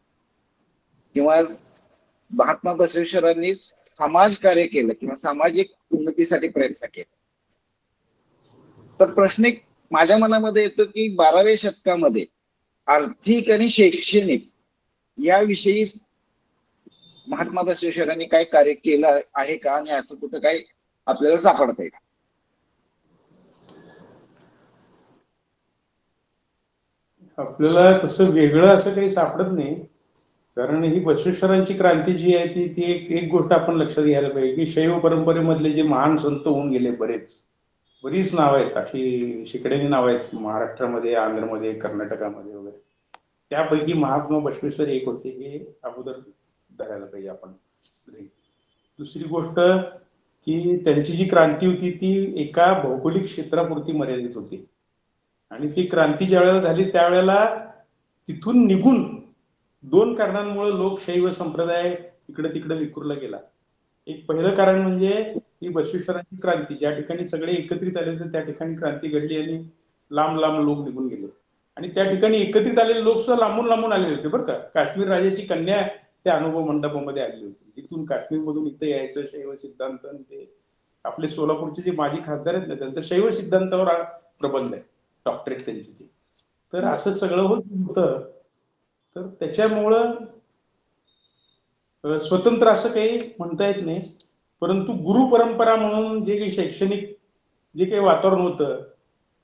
किंवा महात्मा बसवेश्वरांनी समाज कार्य केलं किंवा सामाजिक उन्नतीसाठी प्रयत्न केले. तर प्रश्न एक माझ्या मनामध्ये येतो की 12व्या शतकामध्ये आर्थिक आणि शैक्षणिक याविषयी महात्मा बसवेश्वरांनी काय कार्य केलं आहे का, आणि असं कुठं काय आपल्याला सापडतंय का? आपल्याला तसं वेगळं असं काही सापडत नाही, कारण ही बसवेश्वरांची क्रांती जी आहे ती एक गोष्ट आपण लक्षात घ्यायला पाहिजे की शैव परंपरेमधले जे महान संत होऊन गेले, बरीच नावं आहेत, अशी शिकड्यानी नावं आहेत महाराष्ट्रामध्ये, आंध्रमध्ये, कर्नाटकामध्ये वगैरे. त्यापैकी महात्मा बसवेश्वर एक होते, हे अगोदर धरायला पाहिजे आपण. दुसरी गोष्ट की त्यांची जी क्रांती होती ती एका भौगोलिक क्षेत्रापुरती मर्यादित होती आणि ती क्रांती ज्या वेळेला झाली त्यावेळेला तिथून निघून 2 कारणांमुळे लोक शैव संप्रदाय इकडे तिकडे विखुरला गेला. एक पहिलं कारण म्हणजे ही बसवेश्वरांची क्रांती, ज्या ठिकाणी सगळे एकत्रित आले होते त्या ठिकाणी क्रांती घडली आणि लांब लांब लोक निघून गेले. आणि त्या ठिकाणी एकत्रित आलेले लोक सुद्धा लांबून लांबून आलेले होते बरं का. काश्मीर राजाची कन्या त्या अनुभव मंडपामध्ये आलेली होती, तिथून काश्मीरमधून इथं यायचं शैव सिद्धांत. ते आपले सोलापूरचे जे माजी खासदार आहेत ना, त्यांचं शैव सिद्धांतावर प्रबंध आहे, डॉक्टरेट त्यांची ती. तर असं सगळं होतं. तर त्याच्यामुळं स्वतंत्र असं काही म्हणता येत नाही, परंतु गुरु परंपरा म्हणून जे काही शैक्षणिक जे काही वातावरण होतं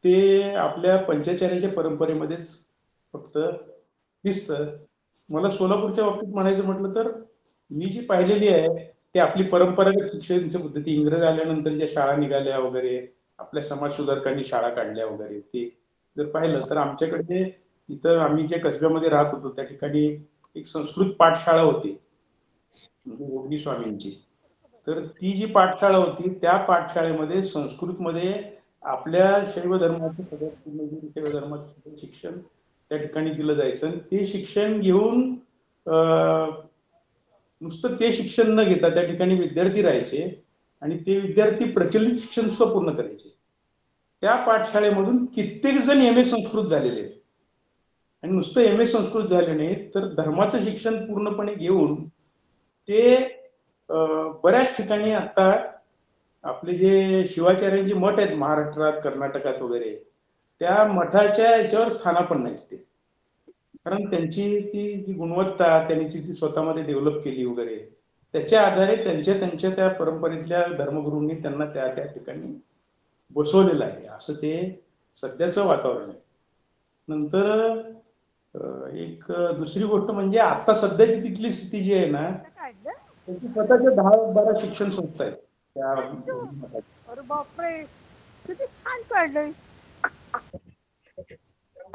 ते आपल्या पंचाचार्याच्या परंपरेमध्येच फक्त दिसतं. मला सोलापूरच्या बाबतीत म्हणायचं म्हटलं तर मी जी पाहिलेली आहे ते आपली परंपरागत शिक्षणाची पद्धती, इंग्रज आल्यानंतर ज्या शाळा निघाल्या वगैरे, आपल्या समाज सुधारकांनी शाळा काढल्या वगैरे, ते जर पाहिलं तर आमच्याकडे इथं आम्ही ज्या कसब्यामध्ये राहत होतो त्या ठिकाणी एक संस्कृत पाठशाळा होती योगी स्वामींची. तर ती जी पाठशाळा होती त्या पाठशाळेमध्ये संस्कृतमध्ये आपल्या शैव धर्माचं शैव धर्माचं शिक्षण त्या ठिकाणी दिलं जायचं. आणि ते शिक्षण घेऊन नुसतं ते शिक्षण न घेता त्या ठिकाणी विद्यार्थी राहायचे आणि ते विद्यार्थी प्रचलित शिक्षण सुद्धा पूर्ण करायचे. त्या पाठशाळेमधून कित्येक जण MA संस्कृत झालेले आहेत. आणि नुसतं MA संस्कृत झाले नाही तर धर्माचं शिक्षण पूर्णपणे घेऊन ते बऱ्याच ठिकाणी आता आपले जे शिवाचार्यांचे मठ आहेत महाराष्ट्रात, कर्नाटकात वगैरे, त्या मठाच्या याच्यावर स्थानापन्न नाहीत ते. कारण त्यांची ती जी गुणवत्ता त्यांनी जी स्वतःमध्ये डेव्हलप केली वगैरे, त्याच्या आधारे त्यांच्या त्या परंपरेतल्या धर्मगुरूंनी त्यांना त्या ठिकाणी बसवलेलं आहे, असं ते सध्याचं वातावरण आहे. नंतर एक दुसरी गोष्ट म्हणजे आता सध्याची तिथली स्थिती जी आहे ना, त्यांची स्वतःच्या 10-12 शिक्षण संस्था आहेत त्या. अरे बापरे, किती छान काढलंय.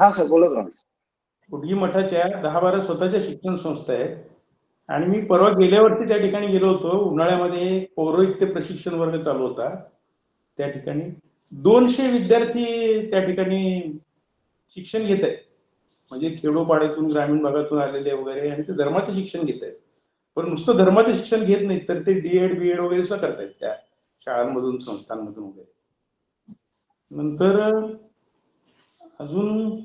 हा सर, बोलत राहा. घोटगी मठाच्या 10-12 स्वतःच्या शिक्षण संस्था आहेत. आणि मी परवा गेल्या वर्षी त्या ठिकाणी गेलो होतो. उन्हाळ्यामध्ये पौरोहित्य प्रशिक्षण वर्ग चालू होता. त्या ठिकाणी 200 विद्यार्थी त्या ठिकाणी शिक्षण घेत आहेत. म्हणजे खेडोपाड्यातून, ग्रामीण भागातून आलेले वगैरे, आणि ते धर्माचं शिक्षण घेत आहेत. पण नुसतं धर्माचं शिक्षण घेत नाहीत, तर ते D.Ed. B.Ed. वगैरे सुद्धा करतायत त्या शाळांमधून, संस्थांमधून वगैरे. नंतर अजून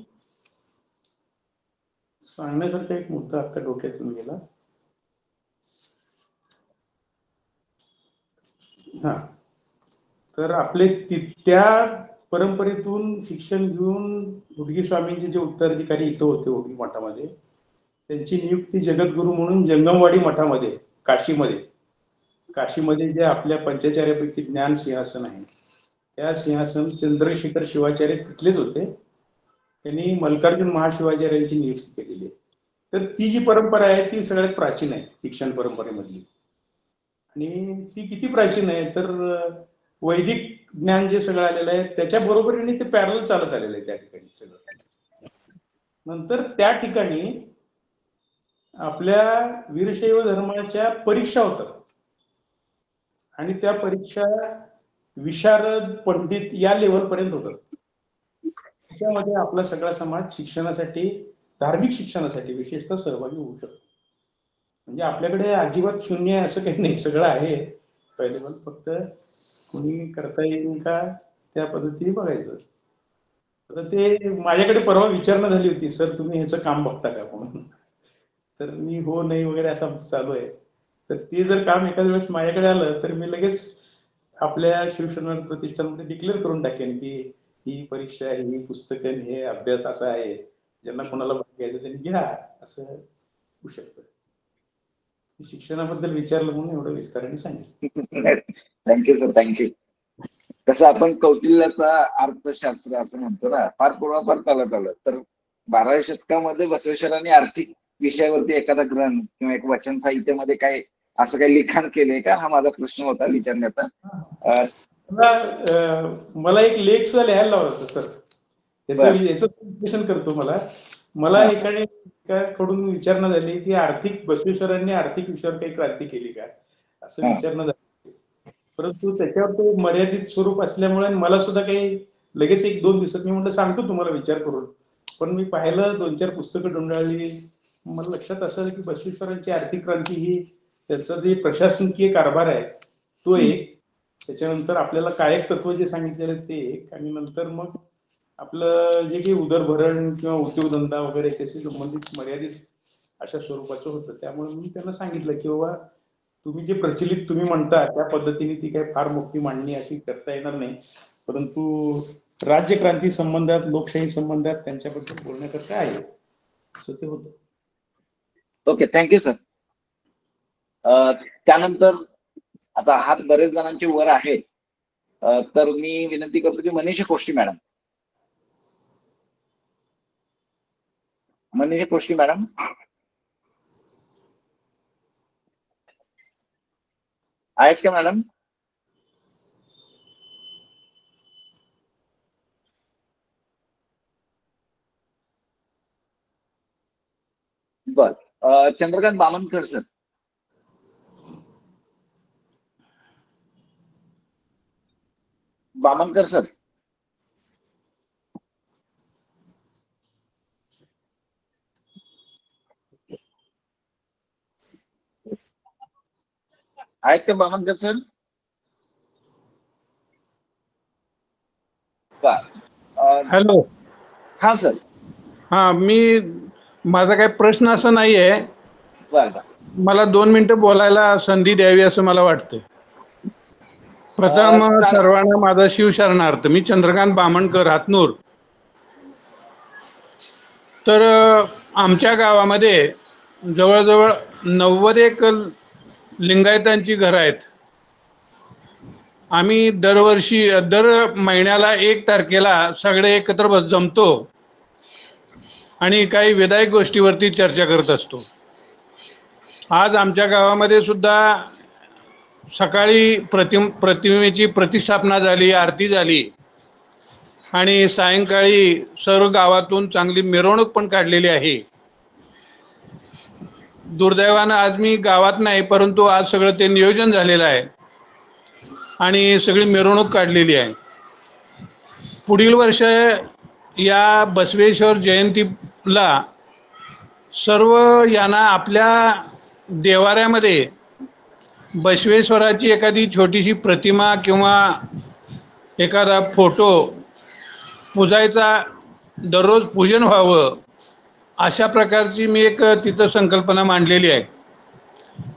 सांगण्यासारखा एक मुद्दा आता डोक्यातून गेला. हा, तर आपले त्या परंपरेतून शिक्षण घेऊन घोटगी स्वामींचे जे उत्तराधिकारी इथं होते घोटगी मठामध्ये, त्यांची नियुक्ती जगद्गुरू म्हणून जंगमवाडी मठामध्ये, काशीमध्ये जे आपल्या पंचाचार्यापैकी ज्ञान सिंहासन आहे, त्या सिंहासन चंद्रशेखर शिवाचार्य तिथलेच होते. त्यांनी मल्लिकार्जुन महाशिवाचार्यांची नियुक्ती केलेली आहे. तर ती जी परंपरा आहे ती सगळ्यात प्राचीन आहे शिक्षण परंपरेमधली. आणि ती किती प्राचीन आहे तर वैदिक ज्ञान जे सगळं आलेलं आहे त्याच्या बरोबरीने ते पॅरल चालत आलेलं आहे त्या ठिकाणी सगळं. नंतर त्या ठिकाणी आपल्या वीरशैव धर्माच्या परीक्षा होतात, आणि त्या परीक्षा विशारद, पंडित या लेवल पर्यंत होतात. त्यामध्ये आपला सगळा समाज शिक्षणासाठी, धार्मिक शिक्षणासाठी विशेषतः सहभागी होऊ शकतो. म्हणजे आपल्याकडे अजिबात शून्य आहे असं काही नाही, सगळं आहे पहिलेवर. फक्त कोणी करता येईल का त्या पद्धतीने बघायचं. आता ते माझ्याकडे परवा विचारणा झाली होती, सर तुम्ही ह्याचं काम बघता का म्हणून. तर मी हो नाही वगैरे असं चालू आहे. तर ते जर काम एखाद्या वेळेस माझ्याकडे आलं तर मी लगेच आपल्या शिवशरणार्थ प्रतिष्ठानमध्ये डिक्लेअर करून टाकेन की ही परीक्षा, ही पुस्तकं, हे अभ्यास असा आहे, ज्यांना कोणाला घ्यायचं त्यांनी घ्या, असं होऊ शकतं. शिक्षणाबद्दल विचारलं म्हणून एवढं विस्ताराने सांगितलं. Thank you sir, thank you. कसं आपण कौटिल्याचा अर्थशास्त्र असं म्हणतो ना, फार पूर्वापार चालत आलं. तर 12व्या शतकामध्ये बसवेश्वरांनी आर्थिक विषयावरती एखादा ग्रंथ किंवा एक वचन साहित्यामध्ये काय असं काही लिखाण केलंय का, हा माझा प्रश्न होता विचारण्याचा. मला एक लेख सुद्धा लिहायला लावला होता सर, याचं विश्लेषण करतो. मला एकाकडून विचारणा झाली की बसवेश्वरांनी आर्थिक विषयावर काही क्रांती केली का, असं विचारणा झाली. परंतु त्याच्यावर तो मर्यादित स्वरूप असल्यामुळे मला सुद्धा काही लगेच 1-2 दिवसात मी म्हटलं सांगतो तुम्हाला विचार करून. पण मी पाहिलं, 2-4 पुस्तकं डोंडाळली. मला लक्षात असं की बसवेश्वरांची आर्थिक क्रांती ही त्यांचा जे प्रशासकीय कारभार आहे तो एक, त्याच्यानंतर आपल्याला कायक तत्व जे सांगितलेलं ते एक, आणि नंतर मग आपलं जे काही उदरभरण किंवा उद्योगधंदा वगैरे त्याशी संबंधित मर्यादित अशा स्वरूपाचं होतं. त्यामुळे मी त्यांना सांगितलं की बाबा तुम्ही जे प्रचलित तुम्ही म्हणता त्या पद्धतीने ती काही फार मोठी मांडणी अशी करता येणार नाही, परंतु राज्यक्रांती संबंधात, लोकशाही संबंधात त्यांच्याबद्दल बोलण्यासारखं आहे, असं ते होतं. Okay, thank you sir. त्यानंतर आता हात बरेच जणांचे वर आहेत, तर मी विनंती करतो की मनीषा कोष्टी मॅडम. मनीषा कोष्टी मॅडम आहेत का मॅडम? बर, चंद्रकांत बामनकर सर. बामनकर सर. आहेत का बामनकर सर? हॅलो. हा सर. हा, माझा काही प्रश्न असा नाहीये. मला 2 मिनिटं बोलायला संधी द्यावी असं मला वाटतं. प्रथम सर्वांना माझा शिवशरणार्थ. मी चंद्रकांत बामणकर, हातनूर. तर आमच्या गावामध्ये जवळजवळ 91 लिंगायतांची घरं आहेत. आम्ही दर महिन्याला 1 तारखेला सगळे एकत्र जमतो आणि काही विधायक गोष्टीवरती चर्चा करत असतो. आज आमच्या गावामध्ये सुद्धा सकाळी प्रतिमेची प्रतिष्ठापना झाली, आरती झाली. आणि सायंकाळी सर्व गावातून चांगली मिरवणूक पण काढलेली आहे. दुर्दैवानं आज मी गावात नाही, परंतु आज सगळं ते नियोजन झालेलं आहे आणि सगळी मिरवणूक काढलेली आहे. पुढील वर्ष या बसवेश्वर जयंतीला सर्व यांना आपल्या देवाऱ्यामध्ये बसवेश्वराची एखादी छोटीशी प्रतिमा किंवा एखादा फोटो पुजायचा, दररोज पूजन व्हावं, अशा प्रकारची मी एक तिथं संकल्पना मांडलेली आहे.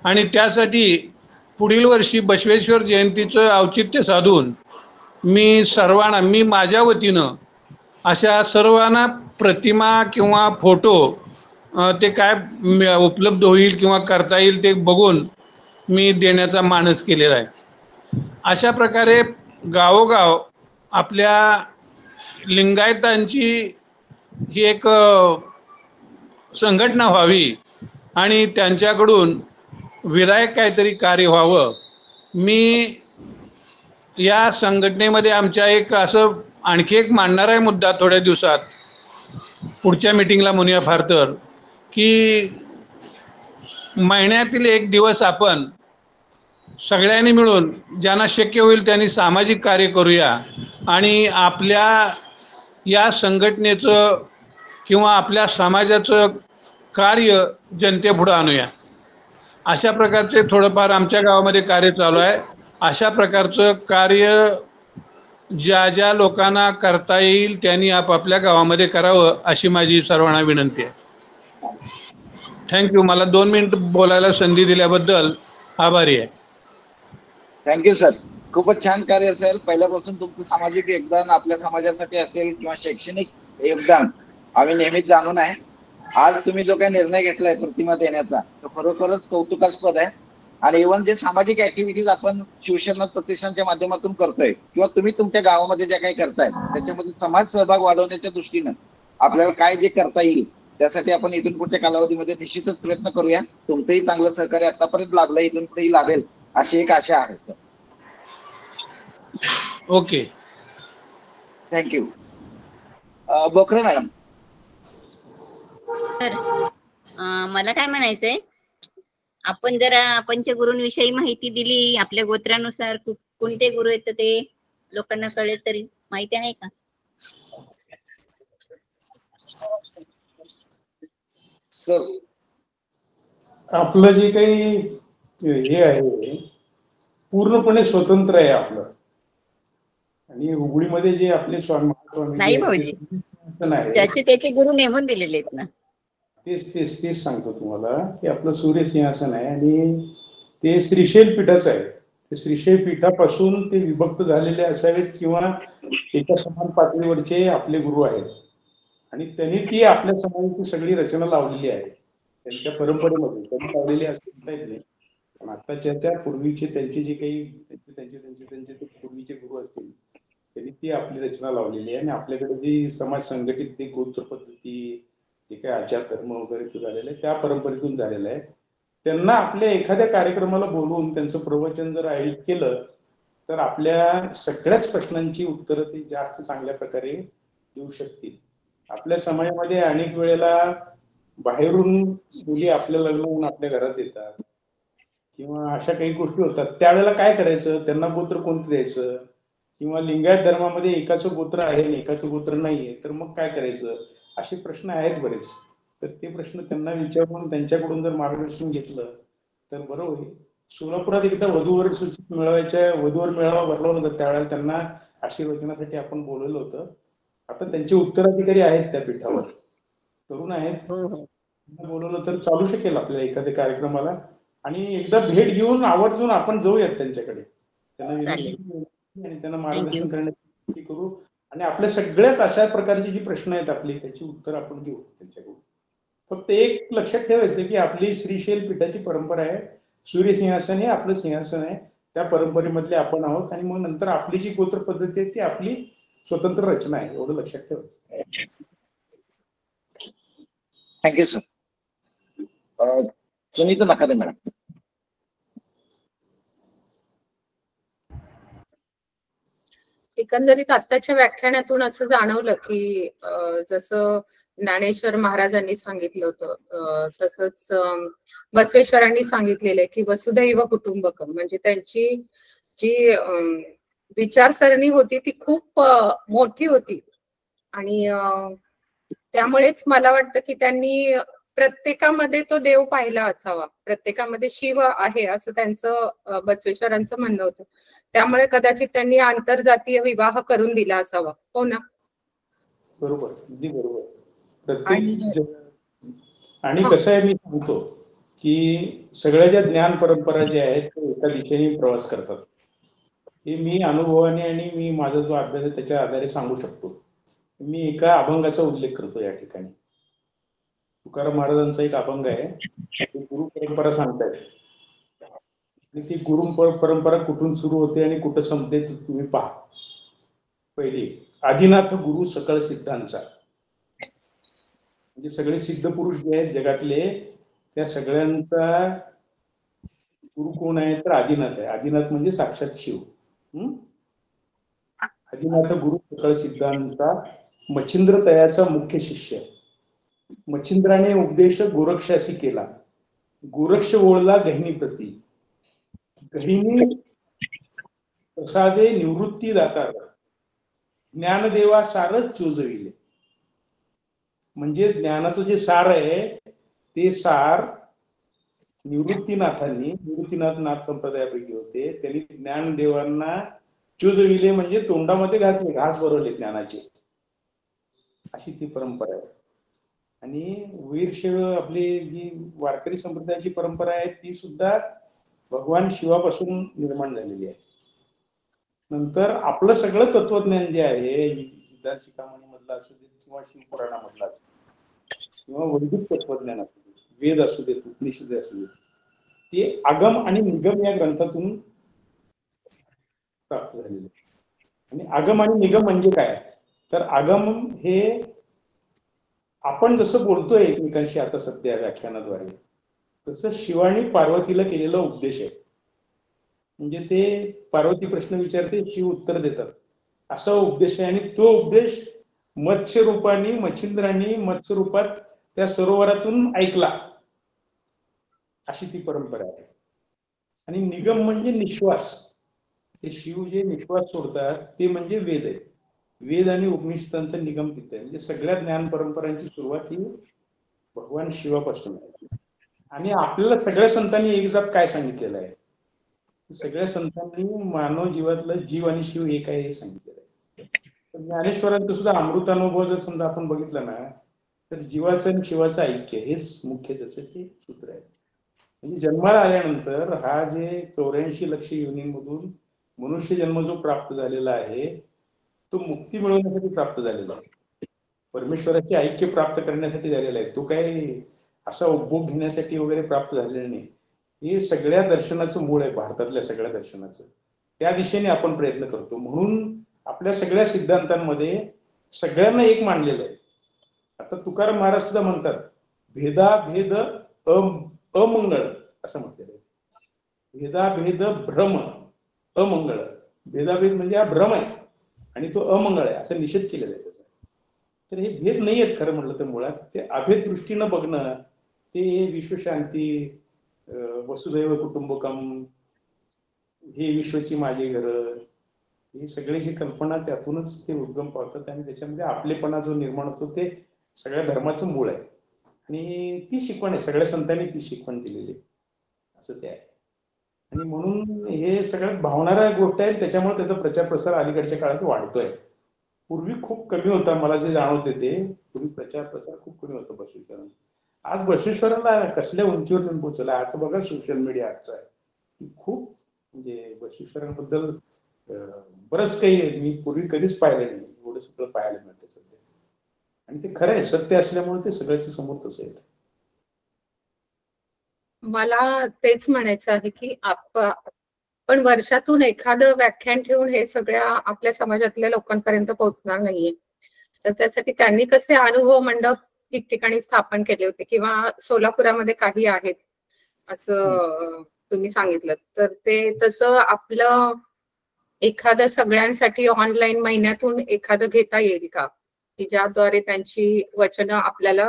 आणि त्यासाठी पुढील वर्षी बसवेश्वर जयंतीचं औचित्य साधून मी माझ्या वतीनं अशा सर्वांना प्रतिमा किंवा फोटो ते काय उपलब्ध होईल किंवा करता येईल ते बघून मी देण्याचा मानस केलेला आहे. अशा प्रकारे गावोगाव आपल्या लिंगायतांची ही एक संघटना व्हावी आणि त्यांच्याकडून विधायक काहीतरी कार्य व्हावं. मी या संघटनेमध्ये आमच्या एक असं आणखी एक मांडणार आहे मुद्दा थोड्या दिवसात, पुढच्या मीटिंगला म्हणूया फार तर, की महिन्यातील एक दिवस आपण सगळ्यांनी मिळून ज्यांना शक्य होईल त्यांनी सामाजिक कार्य करूया आणि आपल्या या संघटनेचं किंवा आपल्या समाजाचं कार्य जनतेपुढं आणूया. अशा प्रकारचे थोडंफार आमच्या गावामध्ये कार्य चालू आहे. अशा प्रकारचं कार्य ज्या ज्या लोकांना करता येईल त्यांनी आपापल्या गावामध्ये करावं, अशी माझी सर्वांना विनंती आहे. थँक्यू. मला 2 मिनिट बोलायला संधी दिल्याबद्दल आभारी आहे. Thank you sir. खूपच छान कार्य सर. पहिल्यापासून तुमचं सामाजिक योगदान आपल्या समाजासाठी असेल किंवा शैक्षणिक योगदान आम्ही नेहमीच जाणून आहे. आज तुम्ही जो काही निर्णय घेतलाय प्रतिमा देण्याचा, तो खरोखरच कौतुकास्पद आहे. आणि इव्हन जे सामाजिक ऍक्टिव्हिटीज आपण शिवशरनाथ प्रतिष्ठानच्या माध्यमातून करतोय किंवा तुम्ही तुमच्या गावामध्ये ज्या काही करताय, त्याच्यामध्ये समाज सहभाग वाढवण्याच्या दृष्टीनं आपल्याला काय जे करता येईल त्यासाठी आपण इथून पुढच्या कालावधीमध्ये निश्चितच प्रयत्न करूया. तुमचंही चांगलं सहकार्य आतापर्यंत लाभलं, इथून पुढेही लाभेल अशी एक आशा आहे. Okay, thank you. बोकरे मॅडम. तर मला काय म्हणायचंय, आपण जरा पंचगुरूंविषयी माहिती दिली, आपल्या गोत्रानुसार कोणते गुरु आहेत ते लोकांना कळेल तरी माहिती आहे का? सर, आपलं जे काही हे आहे पूर्णपणे स्वतंत्र आहे आपलं. आणि हुगळीमध्ये जे आपले नाही भाऊजी, त्याचे गुरु नेमून दिलेले आहेत ना. तेच सांगतो तुम्हाला की आपलं सूर्य सिंहासन आहे आणि ते श्रीशैल पीठाचं आहे. ते श्रीशैल पीठापासून ते विभक्त झालेले असावेत किंवा एका समान पातळीवरचे आपले गुरु आहेत. आणि त्यांनी ती आपल्या समाजाची सगळी रचना लावलेली आहे. त्यांच्या परंपरेमध्ये त्यांनी लावलेली असते. पण आताच्या पूर्वीचे त्यांचे जे काही त्यांचे पूर्वीचे गुरु असतील त्यांनी ती आपली रचना लावलेली आहे. आणि आपल्याकडे जी समाज संघटित ती गोत्र पद्धती, जे काही आचार धर्म वगैरे ते झालेलं आहे त्या परंपरेतून झालेलं आहे. त्यांना आपल्या एखाद्या कार्यक्रमाला बोलवून त्यांचं प्रवचन जर आयोजित केलं तर आपल्या सगळ्याच प्रश्नांची उत्तरं ते जास्त चांगल्या प्रकारे देऊ शकतील. आपल्या समाजामध्ये अनेक वेळेला बाहेरून मुली आपल्या लग्न होऊन आपल्या घरात येतात किंवा अशा काही गोष्टी होतात. त्यावेळेला काय करायचं, त्यांना गोत्र कोणतं द्यायचं, किंवा लिंगायत धर्मामध्ये एकाचं गोत्र आहे आणि एकाचं गोत्र नाहीये तर मग काय करायचं, असे प्रश्न आहेत बरेच. तर ते प्रश्न त्यांना विचारून त्यांच्याकडून जर मार्गदर्शन घेतलं तर बरं होईल. सोलापुरात एकदा वधूवर मेळावा भरला होता, त्यावेळेला त्यांना आशीर्वचनासाठी आपण बोलवलं होतं. आता त्यांचे उत्तराधिकारी आहेत त्या पीठावर, तरुण आहेत, बोलवलं तर चालू शकेल आपल्याला एखाद्या कार्यक्रमाला. आणि एकदा भेट घेऊन आवर्जून आपण जाऊयात त्यांच्याकडे, त्यांना विनंती आणि त्यांना मार्गदर्शन करण्याची करू. आणि आपल्या सगळ्याच अशा प्रकारची जी प्रश्न आहेत आपली त्याची उत्तर आपण घेऊ त्यांच्याकडून. फक्त एक लक्षात ठेवायचं की आपली श्रीशैल पीठाची परंपरा आहे. सूर्य सिंहासन हे आपलं सिंहासन आहे, त्या परंपरेमधले आपण आहोत. आणि मग नंतर आपली जी गोत्र पद्धती आहे ती आपली स्वतंत्र रचना आहे, एवढं लक्षात ठेवायचं. Thank you sir. Sunita Nakade madam. एकंदरीत आत्ताच्या व्याख्यानातून असं जाणवलं की जसं ज्ञानेश्वर महाराजांनी सांगितलं होतं तसंच बसवेश्वरांनी सांगितलेलं आहे की वसुधैव कुटुंबकम, म्हणजे त्यांची जी विचारसरणी होती ती खूप मोठी होती आणि त्यामुळेच मला वाटतं की त्यांनी प्रत्येकामध्ये तो देव पाहिला असावा, प्रत्येकामध्ये शिव आहे असं त्यांचं बसवेश्वरांचं म्हणणं होतं. त्यामुळे कदाचित त्यांनी आंतरजातीय विवाह करून दिला असावा. हो ना? बरोबर, अगदी बरोबर. प्रत्येक आणि कसं आहे, मी सांगतो की सगळ्या ज्या ज्ञान परंपरा ज्या आहेत ते एका दिशेने प्रवास करतात. हे मी अनुभवाने आणि मी माझा जो अभ्यास आहे त्याच्या आधारे सांगू शकतो. मी एका अभंगाचा उल्लेख करतो या ठिकाणी. तुकाराम महाराजांचा एक अभंग आहे, ते गुरु परंपरा सांगतायत आणि ती गुरु परंपरा कुठून सुरू होते आणि कुठं संपते तुम्ही पहा. पहिली, आदिनाथ गुरु सकळ सिद्धांचा, म्हणजे सगळे सिद्ध पुरुष जे आहेत जगातले त्या सगळ्यांचा गुरु कोण आहे तर आदिनाथ आहे. आदिनाथ म्हणजे साक्षात शिव. आदिनाथ गुरु सकळ सिद्धांचा मच्छिंद्र तयाचा मुख्य शिष्य. मच्छिंद्राने उपदेश गोरक्षासी केला, गोरक्ष ओळला गहिनी प्रती, गहिनी प्रसादे निवृत्ती दाता, ज्ञानदेवा सारच चोजविले. म्हणजे ज्ञानाचं जे सार आहे ते सार निवृत्तीनाथ नाथ संप्रदायापैकी होते, त्यांनी ज्ञानदेवांना चोजविले म्हणजे तोंडामध्ये घातले, घास भरवले ज्ञानाचे. अशी ती परंपरा आहे. आणि वीरशैव आपली जी वारकरी संप्रदायाची परंपरा आहे ती सुद्धा भगवान शिवापासून निर्माण झालेली आहे. नंतर आपलं सगळं तत्वज्ञान जे आहे सिद्धार्थ शिखामणी मधलं असू दे किंवा शिवपुराणामधला किंवा वैदिक तत्वज्ञान असू दे, वेद असू देत, उपनिषद असू देत, ते आगम आणि निगम या ग्रंथातून प्राप्त झालेले. आणि आगम आणि निगम म्हणजे काय तर आगम हे आपण जसं बोलतोय एकमेकांशी आता सध्या व्याख्यानाद्वारे, तसं शिवानी पार्वतीला केलेला उपदेश आहे. म्हणजे ते पार्वती प्रश्न विचारते, शिव उत्तर देतात, असा उपदेश आहे. आणि तो उपदेश मत्स्य रूपाने मच्छिंद्रांनी मत्स्य रूपात त्या सरोवरातून ऐकला, अशी ती परंपरा आहे. आणि निगम म्हणजे निश्वास, ते शिव जे निश्वास सोडतात ते म्हणजे वेद आहे. वेद आणि उपनिषदांचा निगम तिथे आहे. म्हणजे सगळ्या ज्ञान परंपरांची सुरुवात ही भगवान शिवापासून आहे. आणि आपल्याला सगळ्या संतांनी एक जात काय सांगितलेलं आहे, सगळ्या संतांनी मानव जीवातलं जीव आणि शिव एक आहे हे सांगितलेलं आहे. ज्ञानेश्वरांचं सुद्धा अमृतानुभव जर समजा आपण बघितलं ना तर जीवाचं आणि शिवाचं ऐक्य हेच मुख्य त्याचं ते सूत्र आहे. म्हणजे जन्माला आल्यानंतर हा जे 84 लक्ष योनींमधून मनुष्य जन्म जो प्राप्त झालेला आहे तो मुक्ती मिळवण्यासाठी प्राप्त झालेला आहे, परमेश्वराचे ऐक्य प्राप्त करण्यासाठी झालेला आहे. तो काही असा उपभोग घेण्यासाठी वगैरे प्राप्त झालेला नाही. हे सगळ्या दर्शनाचं मूळ आहे, भारतातल्या सगळ्या दर्शनाचं. त्या दिशेने आपण प्रयत्न करतो. म्हणून आपल्या सगळ्या सिद्धांतांमध्ये सगळ्यांना एक मानलेलं आहे. आता तुकाराम महाराज सुद्धा म्हणतात भेदाभेद अमंगळ असं म्हटलेलं आहे. भेदाभेद भ्रम अमंगळ, भेदाभेद म्हणजे हा भ्रम आहे आणि तो अमंगळ आहे असा निषेध केलेला आहे त्याचा. तर हे भेद नाही आहेत खरं म्हटलं तर मुळात. ते अभेद दृष्टीनं बघणं, ते विश्वशांती, वसुधैव कुटुंबकम, हे विश्वची माझी घर, ही सगळी जी कल्पना त्यातूनच ते उद्गम पावतात. आणि त्याच्यामध्ये आपलेपणा जो निर्माण होतो ते सगळ्या धर्माचं मूळ आहे. आणि ती शिकवण आहे, सगळ्या संतांनी ती शिकवण दिलेली असं ते आहे. आणि म्हणून हे सगळ्यात भावणाऱ्या गोष्ट आहे, त्याच्यामुळे त्याचा प्रचार प्रसार अलीकडच्या काळात वाढतोय. पूर्वी खूप कमी होता, मला जे जाणवते ते पूर्वी प्रचार प्रसार खूप कमी होता बसवेश्वरांचा. आज बसवेश्वरांना कसल्या उंचीवर नेऊन पोहोचला. आज बघा सोशल मीडिया आजचा आहे, खूप म्हणजे बसवेश्वरांबद्दल बरंच काही मी पूर्वी कधीच पाहिलं नाही, एवढं सगळं पाहायला मिळतं सध्या. आणि ते खरं आहे, सत्य असल्यामुळे ते सगळ्याच्या समोर तसं येतं. मला तेच म्हणायचं आहे की आपण वर्षातून एखादं व्याख्यान ठेवून हे सगळ्या आपल्या समाजातल्या लोकांपर्यंत पोहोचणार नाहीये. तर त्यासाठी त्यांनी कसे अनुभव मंडप ठिकठिकाणी स्थापन केले होते किंवा सोलापुरामध्ये काही आहेत असं तुम्ही सांगितलं, तर ते तसं आपलं एखादं सगळ्यांसाठी ऑनलाईन महिन्यातून एखादं घेता येईल का, की ज्याद्वारे त्यांची वचनं आपल्याला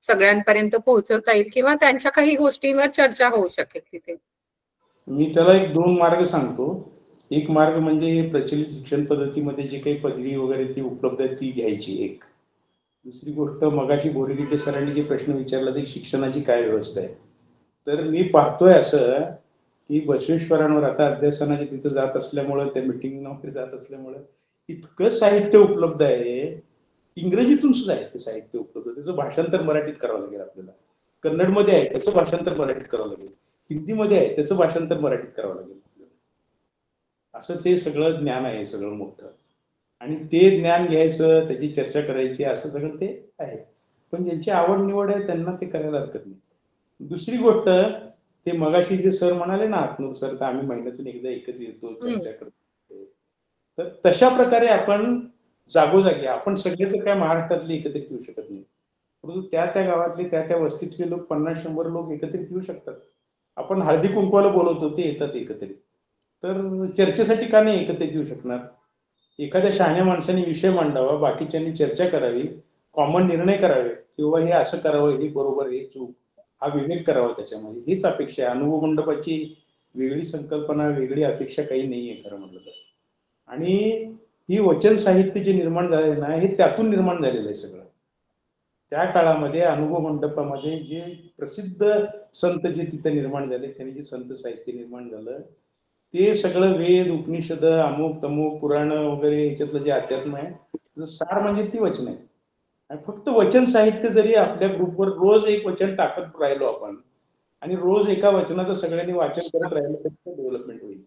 सगळ्यांपर्यंत पोहोचवता येईल किंवा त्यांच्या काही गोष्टींवर चर्चा होऊ शकेल तिथे? मी त्याला एक 2 मार्ग सांगतो. एक मार्ग म्हणजे प्रचलित शिक्षण पद्धतीमध्ये जी काही पदवी वगैरे ती उपलब्ध आहे ती घ्यायची एक. दुसरी गोष्ट, मगाशी बोरीगिट्टे सरांनी जे प्रश्न विचारला ते शिक्षणाची काय व्यवस्था आहे. तर मी पाहतोय असं की बसवेश्वरांवर आता अध्यासनाचे तिथं जात असल्यामुळं, त्या मिटिंगमध्ये जात असल्यामुळं इतकं साहित्य उपलब्ध आहे. इंग्रजीतून सुद्धा आहे ते साहित्य उपलब्ध. त्याचं भाषांतर मराठीत करावं लागेल आपल्याला. कन्नडमध्ये आहे त्याचं भाषांतर मराठीत करावं लागेल. हिंदीमध्ये आहे त्याचं भाषांतर मराठीत करावं लागेल आपल्याला. असं ते सगळं ज्ञान आहे, सगळं मोठं. आणि ते ज्ञान घ्यायचं, त्याची चर्चा करायची, असं सगळं ते आहे. पण ज्यांची आवड निवड आहे त्यांना ते करायला हरकत नाही. दुसरी गोष्ट, ते मगाशी जे सर म्हणाले ना, आत्मूर सर, तर आम्ही महिन्यातून एकदा एकत्र येतो, चर्चा करतो. तर तशा प्रकारे आपण जागोजागी, आपण सगळेच काय महाराष्ट्रातले एकत्रित येऊ शकत नाही, परंतु त्या त्या गावातले, त्या त्या वस्तीतले लोक 50-100 लोक एकत्रित येऊ शकतात. आपण हळदी कुंकवाला बोलवतो, ते येतात एकत्रित. तर चर्चेसाठी का नाही एकत्रित येऊ शकणार? एखाद्या शहाण्या माणसाने विषय मांडावा, बाकीच्यांनी चर्चा करावी, कॉमन निर्णय करावे, किंवा हे असं करावं, हे बरोबर, हे चूक, हा विवेक करावा त्याच्यामध्ये. हीच अपेक्षा आहे. अनुभव मंडपाची वेगळी संकल्पना, वेगळी अपेक्षा काही नाहीये खरं म्हटलं तर. आणि ही वचन साहित्य जे निर्माण झाले ना, हे त्यातून निर्माण झालेलं आहे सगळं. त्या काळामध्ये अनुभव मंडपामध्ये जे प्रसिद्ध संत जे तिथे निर्माण झाले, त्यांनी जे संत साहित्य निर्माण झालं, ते सगळं वेद, उपनिषद, अमुक तमुक, पुराण वगैरे याच्यातलं जे अध्यात्म आहे, त्याचं सार म्हणजे ती वचन आहे. आणि फक्त वचन साहित्य जरी आपल्या ग्रुपवर रोज एक वचन टाकत राहिलो आपण, आणि रोज एका वचनाचं सगळ्यांनी वाचन करत राहिलं, तर डेव्हलपमेंट होईल.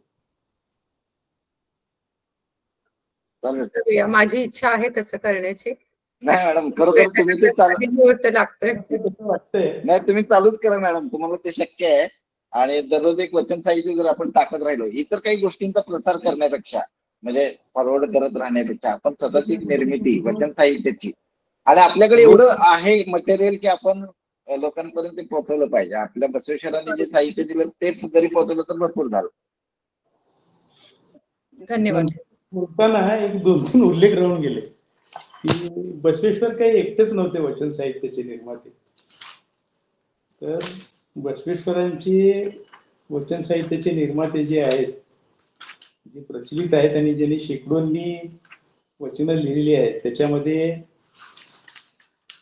माझी इच्छा आहे तसं करण्याची. नाही मॅडम, खरोखर तुम्ही ते लागतंय नाही, तुम्ही चालूच करा मॅडम, तुम्हाला ते शक्य आहे. आणि दररोज एक वचन साहित्य जर आपण टाकत राहिलो, इतर काही गोष्टींचा प्रसार करण्यापेक्षा, म्हणजे फॉरवर्ड करत राहण्यापेक्षा, आपण स्वतःची निर्मिती वचन साहित्याची, आणि आपल्याकडे एवढं आहे मटेरियल की आपण लोकांपर्यंत ते पोहोचवलं पाहिजे. आपल्या बसवेश्वरांनी जे साहित्य दिलं ते जरी पोहोचवलं तर भरपूर झालं. धन्यवाद. बोलताना एक 2-3 उल्लेख राहून गेले की बसवेश्वर काही एकटेच नव्हते वचन साहित्याचे निर्माते. तर बसवेश्वरांचे वचन साहित्याचे निर्माते जे आहेत, जे प्रचलित आहेत आणि ज्यांनी शेकडोंनी वचनं लिहिलेली आहेत, त्याच्यामध्ये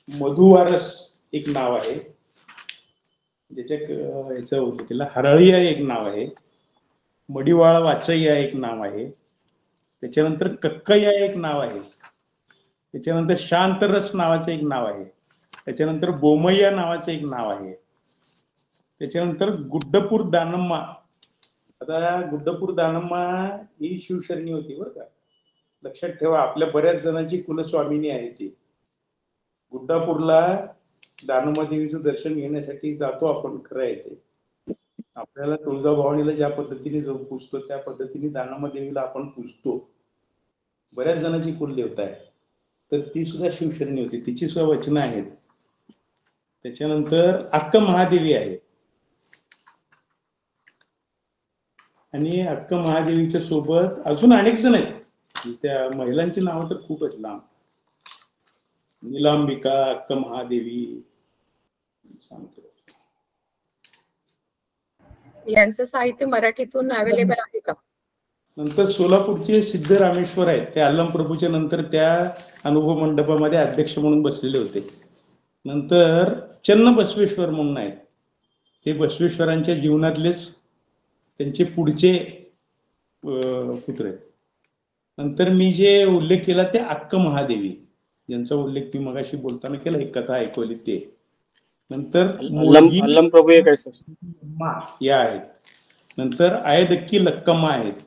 मधुवारस एक नाव आहे, ज्याच्या याचा उल्लेख केला. हरळिया एक नाव आहे, मडिवाळ वाचय्या एक नाव आहे, त्याच्यानंतर कक्कय्या एक नाव आहे, त्याच्यानंतर शांतरस नावाचं एक नाव आहे, त्याच्यानंतर बोमय्या नावाचं एक नाव आहे, त्याच्यानंतर गुड्डपूर दानम्मा. आता गुड्डपूर दानम्मा ही शिवशरणी होती बरं का, लक्षात ठेवा. आपल्या बऱ्याच जणांची कुलस्वामिनी आहे ती. गुड्डापूरला दानम्मा देवीचं दर्शन घेण्यासाठी जातो आपण, खरं आहे ते. आपल्याला तुळजाभवानीला ज्या पद्धतीने पूजतो त्या पद्धतीने दानम्मा देवीला आपण पूजतो. बऱ्याच जणांची कुलदेवता आहे, तर ती सुद्धा शिवशरणी होती, तिची सुद्धा वचनं आहेत. त्याच्यानंतर अक्क महादेवी आहे, आणि अक्क महादेवीच्या सोबत अजून अनेक जण आहेत. त्या महिलांची नावं तर खूप आहेत लांब. नीलांबिका, अक्क महादेवी, सांगतो. यांचं साहित्य मराठीतून अवेलेबल आहे का? नंतर सोलापूरचे सिद्धरामेश्वर आहेत, ते अलमप्रभूच्या नंतर त्या अनुभव मंडपामध्ये अध्यक्ष म्हणून बसलेले होते. नंतर चन्न बसवेश्वर म्हणून आहेत, ते बसवेश्वरांच्या जीवनातलेच त्यांचे पुढचे पुत्र आहेत. नंतर मी जे उल्लेख केला ते अक्क महादेवी, ज्यांचा उल्लेख मी मगाशी बोलताना केला, एक कथा ऐकवली ते. नंतर प्रभू एक आहे सर, या आहेत. नंतर आयदक्की लक्कम्मा आहेत.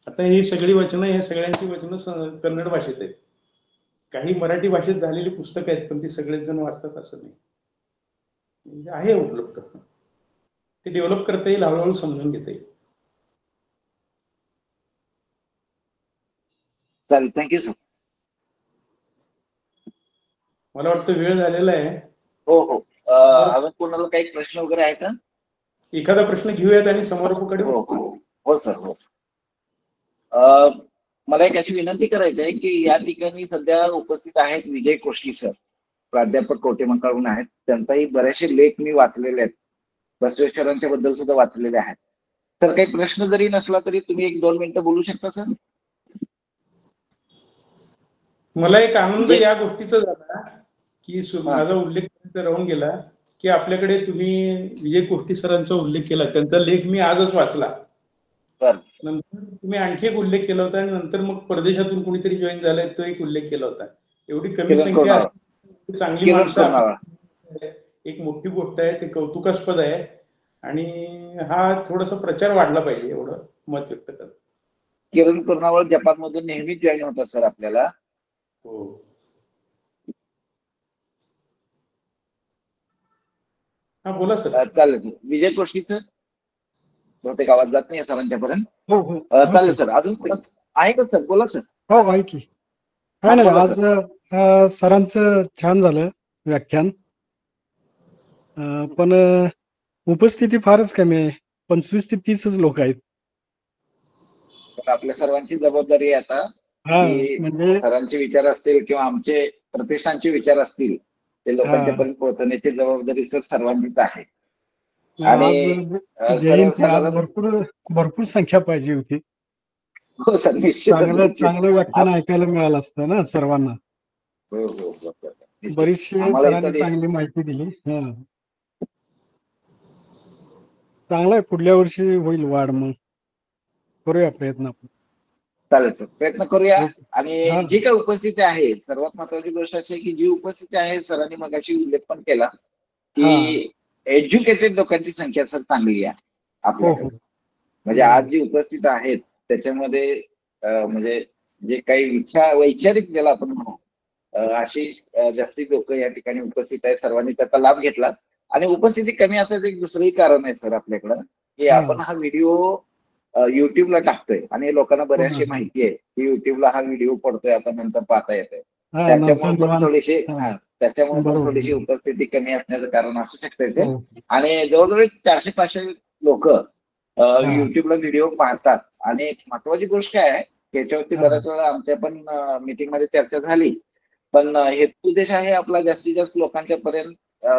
आता ही सगळी वचनं, या सगळ्यांची वचनं कन्नड भाषेत आहेत. काही मराठी भाषेत झालेली पुस्तकं आहेत, पण ती सगळेच जण वाचतात असं नाही, म्हणजे आहे उपलब्ध. ते डेव्हलप करता येईल, हळूहळू समजून घेता येईल. चालेल, थँक्यू सर. मला वाटतं वेळ झालेला आहे. हो हो, अजून कोणाला काही प्रश्न वगैरे आहे का? एखादा प्रश्न घेऊयात आणि समारोपाकडे. हो हो हो सर, हो. मला एक अशी विनंती करायची आहे की या ठिकाणी सध्या उपस्थित आहेत विजय कोष्टी सर, प्राध्यापक कवठेमंकाळहून आहेत. त्यांचाही बरेचसे लेख मी वाचलेले आहेत, बसवेश्वरांच्या बद्दल सुद्धा वाचलेले आहेत. तर काही प्रश्न जरी नसला तरी तुम्ही 1-2 मिनिटं बोलू शकता सर. मला एक आनंद या गोष्टीचा झाला की माझा उल्लेख राहून गेला की आपल्याकडे तुम्ही विजय कोष्टी सरांचा उल्लेख केला, त्यांचा लेख मी आजच वाचला. नंतर तुम्ही आणखी एक उल्लेख केला होता आणि नंतर मग परदेशातून कोणीतरी जॉईन झालाय तो एक उल्लेख केला होता. एवढी कमी संख्या असते, चांगली माणसं, एक मोठी गोष्ट आहे, ते कौतुकास्पद आहे आणि हा थोडासा प्रचार वाढला पाहिजे एवढं मत व्यक्त करतो. किरण कर्नावळ जपान मधून नेहमीच जॉईन होतात सर आपल्याला. हो, हा बोला सर. चालेल. विजय कोष्टी सर, बहुतेक आवाज जात नाही सरांच्या पर्यंत. चालेल सर. अजून आहे का सर? बोला सर. हो आहे की. काय नाही, आज सरांचं छान झालं व्याख्यान, पण उपस्थिती फारच कमी आहे. 25 ते 30च लोक आहेत. तर आपल्या सर्वांची जबाबदारी आहे आता की म्हणजे सरांचे विचार असतील किंवा आमचे प्रतिष्ठानचे विचार असतील ते लोकांच्या पर्यंत पोहोचवण्याची जबाबदारी सर सर्वांचीच आहे. आणि भरपूर संख्या पाहिजे होती. हो सर, निश्चित चांगलं व्याख्यान ऐकायला मिळालं असतं ना सर्वांना. हो हो, बरीचशी सरांनी चांगली माहिती दिली. चांगलं आहे, पुढल्या वर्षी होईल वाढ. मग करूया प्रयत्न आपण. चालेल सर, प्रयत्न करूया. आणि जी काही उपस्थिती आहे, सर्वात महत्वाची गोष्ट अशी आहे की जी उपस्थिती आहे, सरांनी मगाशी उल्लेख पण केला की एज्युकेटेड लोकांची संख्या सर चांगली आहे आपल्याकडे. म्हणजे आज जी उपस्थित आहेत त्याच्यामध्ये म्हणजे जे काही वैचारिक ज्याला आपण म्हणू अशी जास्ती लोक या ठिकाणी उपस्थित आहेत. सर्वांनी त्याचा लाभ घेतला. आणि उपस्थिती कमी असायचं एक दुसरंही कारण आहे सर आपल्याकडं, की आपण हा व्हिडिओ युट्यूबला टाकतोय आणि लोकांना बऱ्याचशी माहिती आहे की युट्यूबला हा व्हिडिओ पडतोय, आपण नंतर पाहता येतोय. त्याच्यामुळे पण थोडीशी उपस्थिती कमी असण्याचं कारण असू शकतं ते. आणि जवळजवळ 400-500 लोक युट्यूबला व्हिडिओ पाहतात. आणि एक महत्वाची गोष्ट आहे, त्याच्यावरती बऱ्याच वेळा आमच्या पण मीटिंग मध्ये चर्चा झाली, पण हेतू उद्देश आहे आपला जास्तीत जास्त लोकांच्या पर्यंत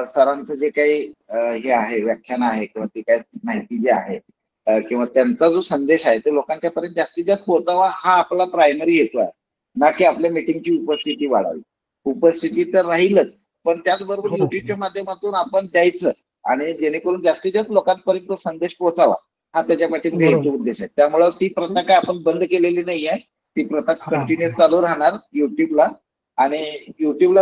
सरांचं जे काही हे आहे, व्याख्यान आहे किंवा ती काय माहिती जी आहे किंवा त्यांचा जो संदेश आहे ते लोकांच्या पर्यंत जास्तीत जास्त पोहोचावा, हा आपला प्रायमरी हेतू आहे. ना की आपल्या मीटिंगची उपस्थिती वाढावी. उपस्थिती तर राहीलच, पण त्याचबरोबर युट्यूबच्या माध्यमातून आपण द्यायचं आणि जेणेकरून जास्तीत जास्त लोकांपर्यंत तो संदेश पोहोचावा, हा त्याच्या पाठीमागे हेतू उद्देश आहे. त्यामुळे ती प्रथा काय आपण बंद केलेली नाही आहे, ती प्रथा कंटिन्युअस चालू राहणार युट्यूबला. आणि युट्यूबला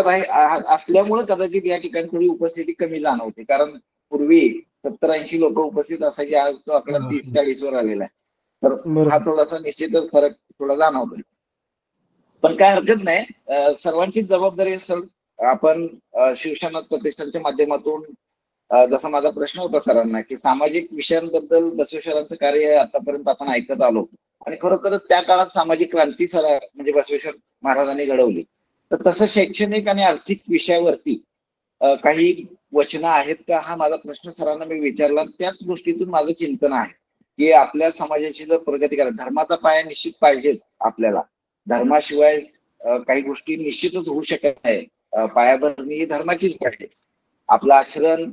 असल्यामुळे कदाचित या ठिकाणी थोडी उपस्थिती कमी जाणवते, कारण पूर्वी 70-80 लोक उपस्थित असायचे, आज तो आकडा 30-40 वर आलेला आहे. तर हा थोडासा निश्चितच फरक थोडा जाणवतोय. पण काय हरकत नाही, सर्वांचीच जबाबदारी असेल. आपण शिवसेना प्रतिष्ठानच्या माध्यमातून जसा माझा प्रश्न होता सरांना की सामाजिक विषयांबद्दल बसवेश्वरांचं कार्य आतापर्यंत आपण ऐकत आलो आणि खरोखरच त्या काळात सामाजिक क्रांती म्हणजे बसवेश्वर महाराजांनी घडवली. तर तसं शैक्षणिक आणि आर्थिक विषयावरती काही वचनं आहेत का, हा माझा प्रश्न सरांना मी विचारला. त्याच गोष्टीतून माझं चिंतन आहे की आपल्या समाजाची जर प्रगती करायची, धर्माचा पाया निश्चित पाहिजेच आपल्याला. धर्माशिवाय काही गोष्टी निश्चितच होऊ शकत नाही. पायाभरणी ही धर्माचीच पाहिजे. आपलं आचरण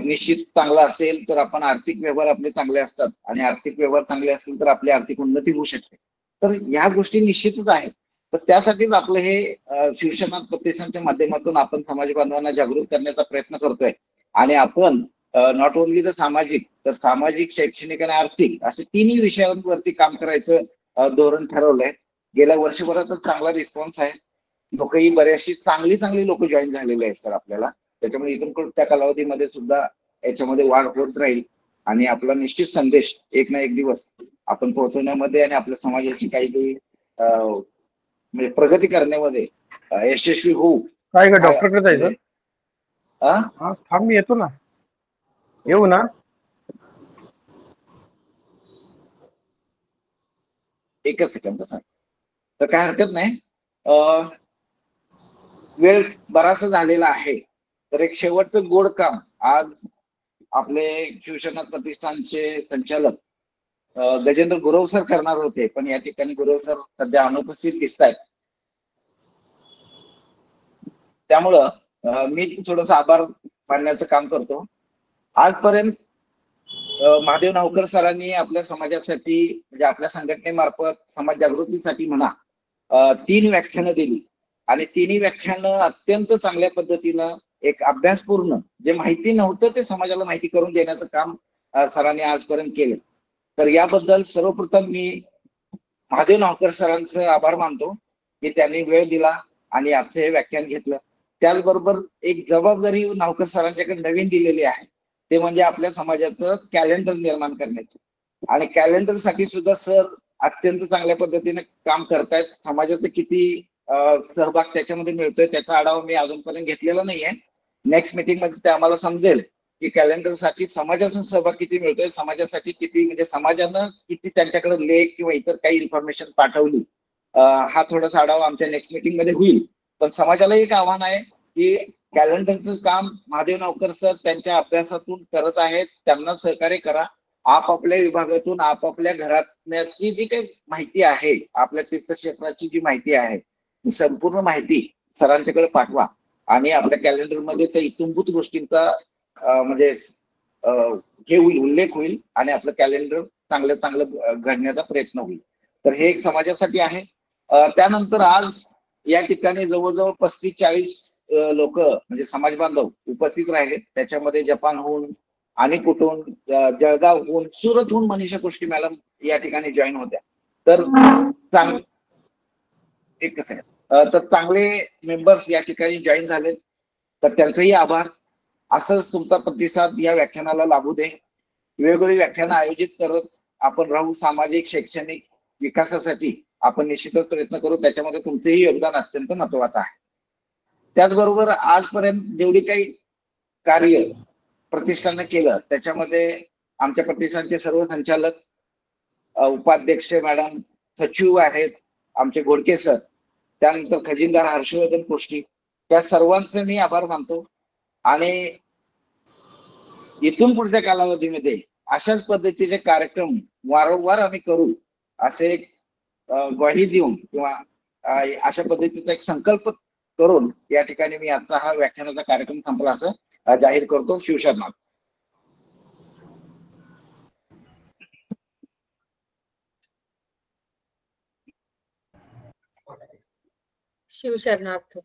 निश्चित चांगला असेल तर आपण आर्थिक व्यवहार आपले चांगले असतात आणि आर्थिक व्यवहार चांगले असतील तर आपली आर्थिक उन्नती होऊ शकते. तर ह्या गोष्टी निश्चितच आहेत. तर त्यासाठीच आपलं हे शिवसेना प्रतिष्ठानच्या माध्यमातून आपण समाज बांधवांना जागृत करण्याचा प्रयत्न करतोय. आणि आपण नॉट ओनली द सामाजिक, तर सामाजिक, शैक्षणिक आणि आर्थिक असे तिन्ही विषयांवरती काम करायचं धोरण ठरवलंय. गेल्या वर्षभरातच चांगला रिस्पॉन्स आहे. लोकही बऱ्याचशी चांगली लोक जॉईन झालेले आहेत सर आपल्याला. त्याच्यामुळे इथून त्या कालावधीमध्ये सुद्धा याच्यामध्ये वाढ होत राहील आणि आपला निश्चित संदेश एक ना एक दिवस आपण पोहोचवण्यामध्ये आणि आपल्या समाजाची काहीतरी म्हणजे प्रगती करण्यामध्ये यशस्वी होऊ. काय का डॉक्टरकडे जायचं? थांब, मी येतो ना. येऊ ना? एकच सेकंद सर. तर काय हरकत नाही. वेळ बराचसा झालेला आहे. तर एक शेवटचं गोड काम आज आपले शिवसेना प्रतिष्ठानचे संचालक गजेंद्र गुरव सर करणार होते, पण या ठिकाणी गुरव सर सध्या अनुपस्थित दिसत आहेत. त्यामुळं मी थोडंसं आभार मानण्याचं काम करतो. आजपर्यंत महादेव नावकर सरांनी आपल्या समाजासाठी म्हणजे आपल्या संघटनेमार्फत समाज जागृतीसाठी म्हणा 3 व्याख्यानं दिली आणि 3ही व्याख्यानं अत्यंत चांगल्या पद्धतीनं एक अभ्यासपूर्ण जे माहिती नव्हतं ते समाजाला माहिती करून देण्याचं काम सरांनी आजपर्यंत केलं. तर याबद्दल सर्वप्रथम मी महादेव नावकर सरांचं आभार मानतो की त्यांनी वेळ दिला आणि आजचं हे व्याख्यान घेतलं. त्याचबरोबर एक जबाबदारी नावकर सरांच्याकडे नवीन दिलेली आहे, ते म्हणजे आपल्या समाजाचं कॅलेंडर निर्माण करण्याची. आणि कॅलेंडरसाठी सुद्धा सर अत्यंत चांगल्या पद्धतीने काम करतायत. समाजाचं किती सहभाग त्याच्यामध्ये मिळतोय त्याचा आढावा मी अजूनपर्यंत घेतलेला नाहीये. नेक्स्ट मीटिंग मध्ये ते आम्हाला समजेल की कॅलेंडरसाठी समाजाचा सहभाग किती मिळतोय, समाजासाठी किती म्हणजे समाजानं किती त्यांच्याकडे लेख किंवा इतर काही इन्फॉर्मेशन पाठवली, हा थोडासा आढावा आमच्या नेक्स्ट मीटिंग मध्ये होईल. पण समाजाला एक आव्हान आहे की कॅलेंडरचं काम महादेव नावकर सर त्यांच्या अभ्यासातून करत आहेत, त्यांना सहकार्य करा. आपापल्या विभागातून आपापल्या घरातल्याची जी काही माहिती आहे, आपल्या तीर्थक्षेत्राची जी माहिती आहे, ती संपूर्ण माहिती सरांच्याकडे पाठवा आणि आपल्या कॅलेंडरमध्ये त्या इत्थंभूत गोष्टींचा म्हणजे हे होईल, उल्लेख होईल आणि आपलं कॅलेंडर चांगलं घडण्याचा प्रयत्न होईल. तर हे एक समाजासाठी आहे. त्यानंतर आज या ठिकाणी जवळजवळ 35-40 लोक म्हणजे समाज बांधव उपस्थित राहिले. त्याच्यामध्ये जपानहून आणि कुठून जळगावहून सुरतहून मनीषा कुष्टी मॅडम या ठिकाणी जॉईन होत्या. तर चांगले मेंबर्स या ठिकाणी जॉईन झाले, तर त्यांचेही आभार. असंच तुमचा प्रतिसाद या व्याख्यानाला लाभू दे. वेगवेगळी व्याख्यानं आयोजित करत आपण राहू. सामाजिक शैक्षणिक विकासासाठी आपण निश्चितच प्रयत्न करू. त्याच्यामध्ये तुमचेही योगदान अत्यंत महत्वाचं आहे. त्याचबरोबर आजपर्यंत जेवढी काही कार्य प्रतिष्ठानने केलं त्याच्यामध्ये आमच्या प्रतिष्ठानचे सर्व संचालक, उपाध्यक्ष मॅडम, सचिव आहेत आमचे घोडके सर, त्यानंतर खजिनदार हर्षवर्धन कुष्टी, त्या सर्वांचे मी आभार मानतो. आणि इथून पुढच्या कालावधीमध्ये अशाच पद्धतीचे कार्यक्रम वारंवार आम्ही करू असे ग्वाही देऊन किंवा अशा पद्धतीचा एक संकल्प करून या ठिकाणी मी आजचा हा व्याख्यानाचा कार्यक्रम संपला असं जाहीर करतो. शिवशरणार्थ. शिवशरणार्थ.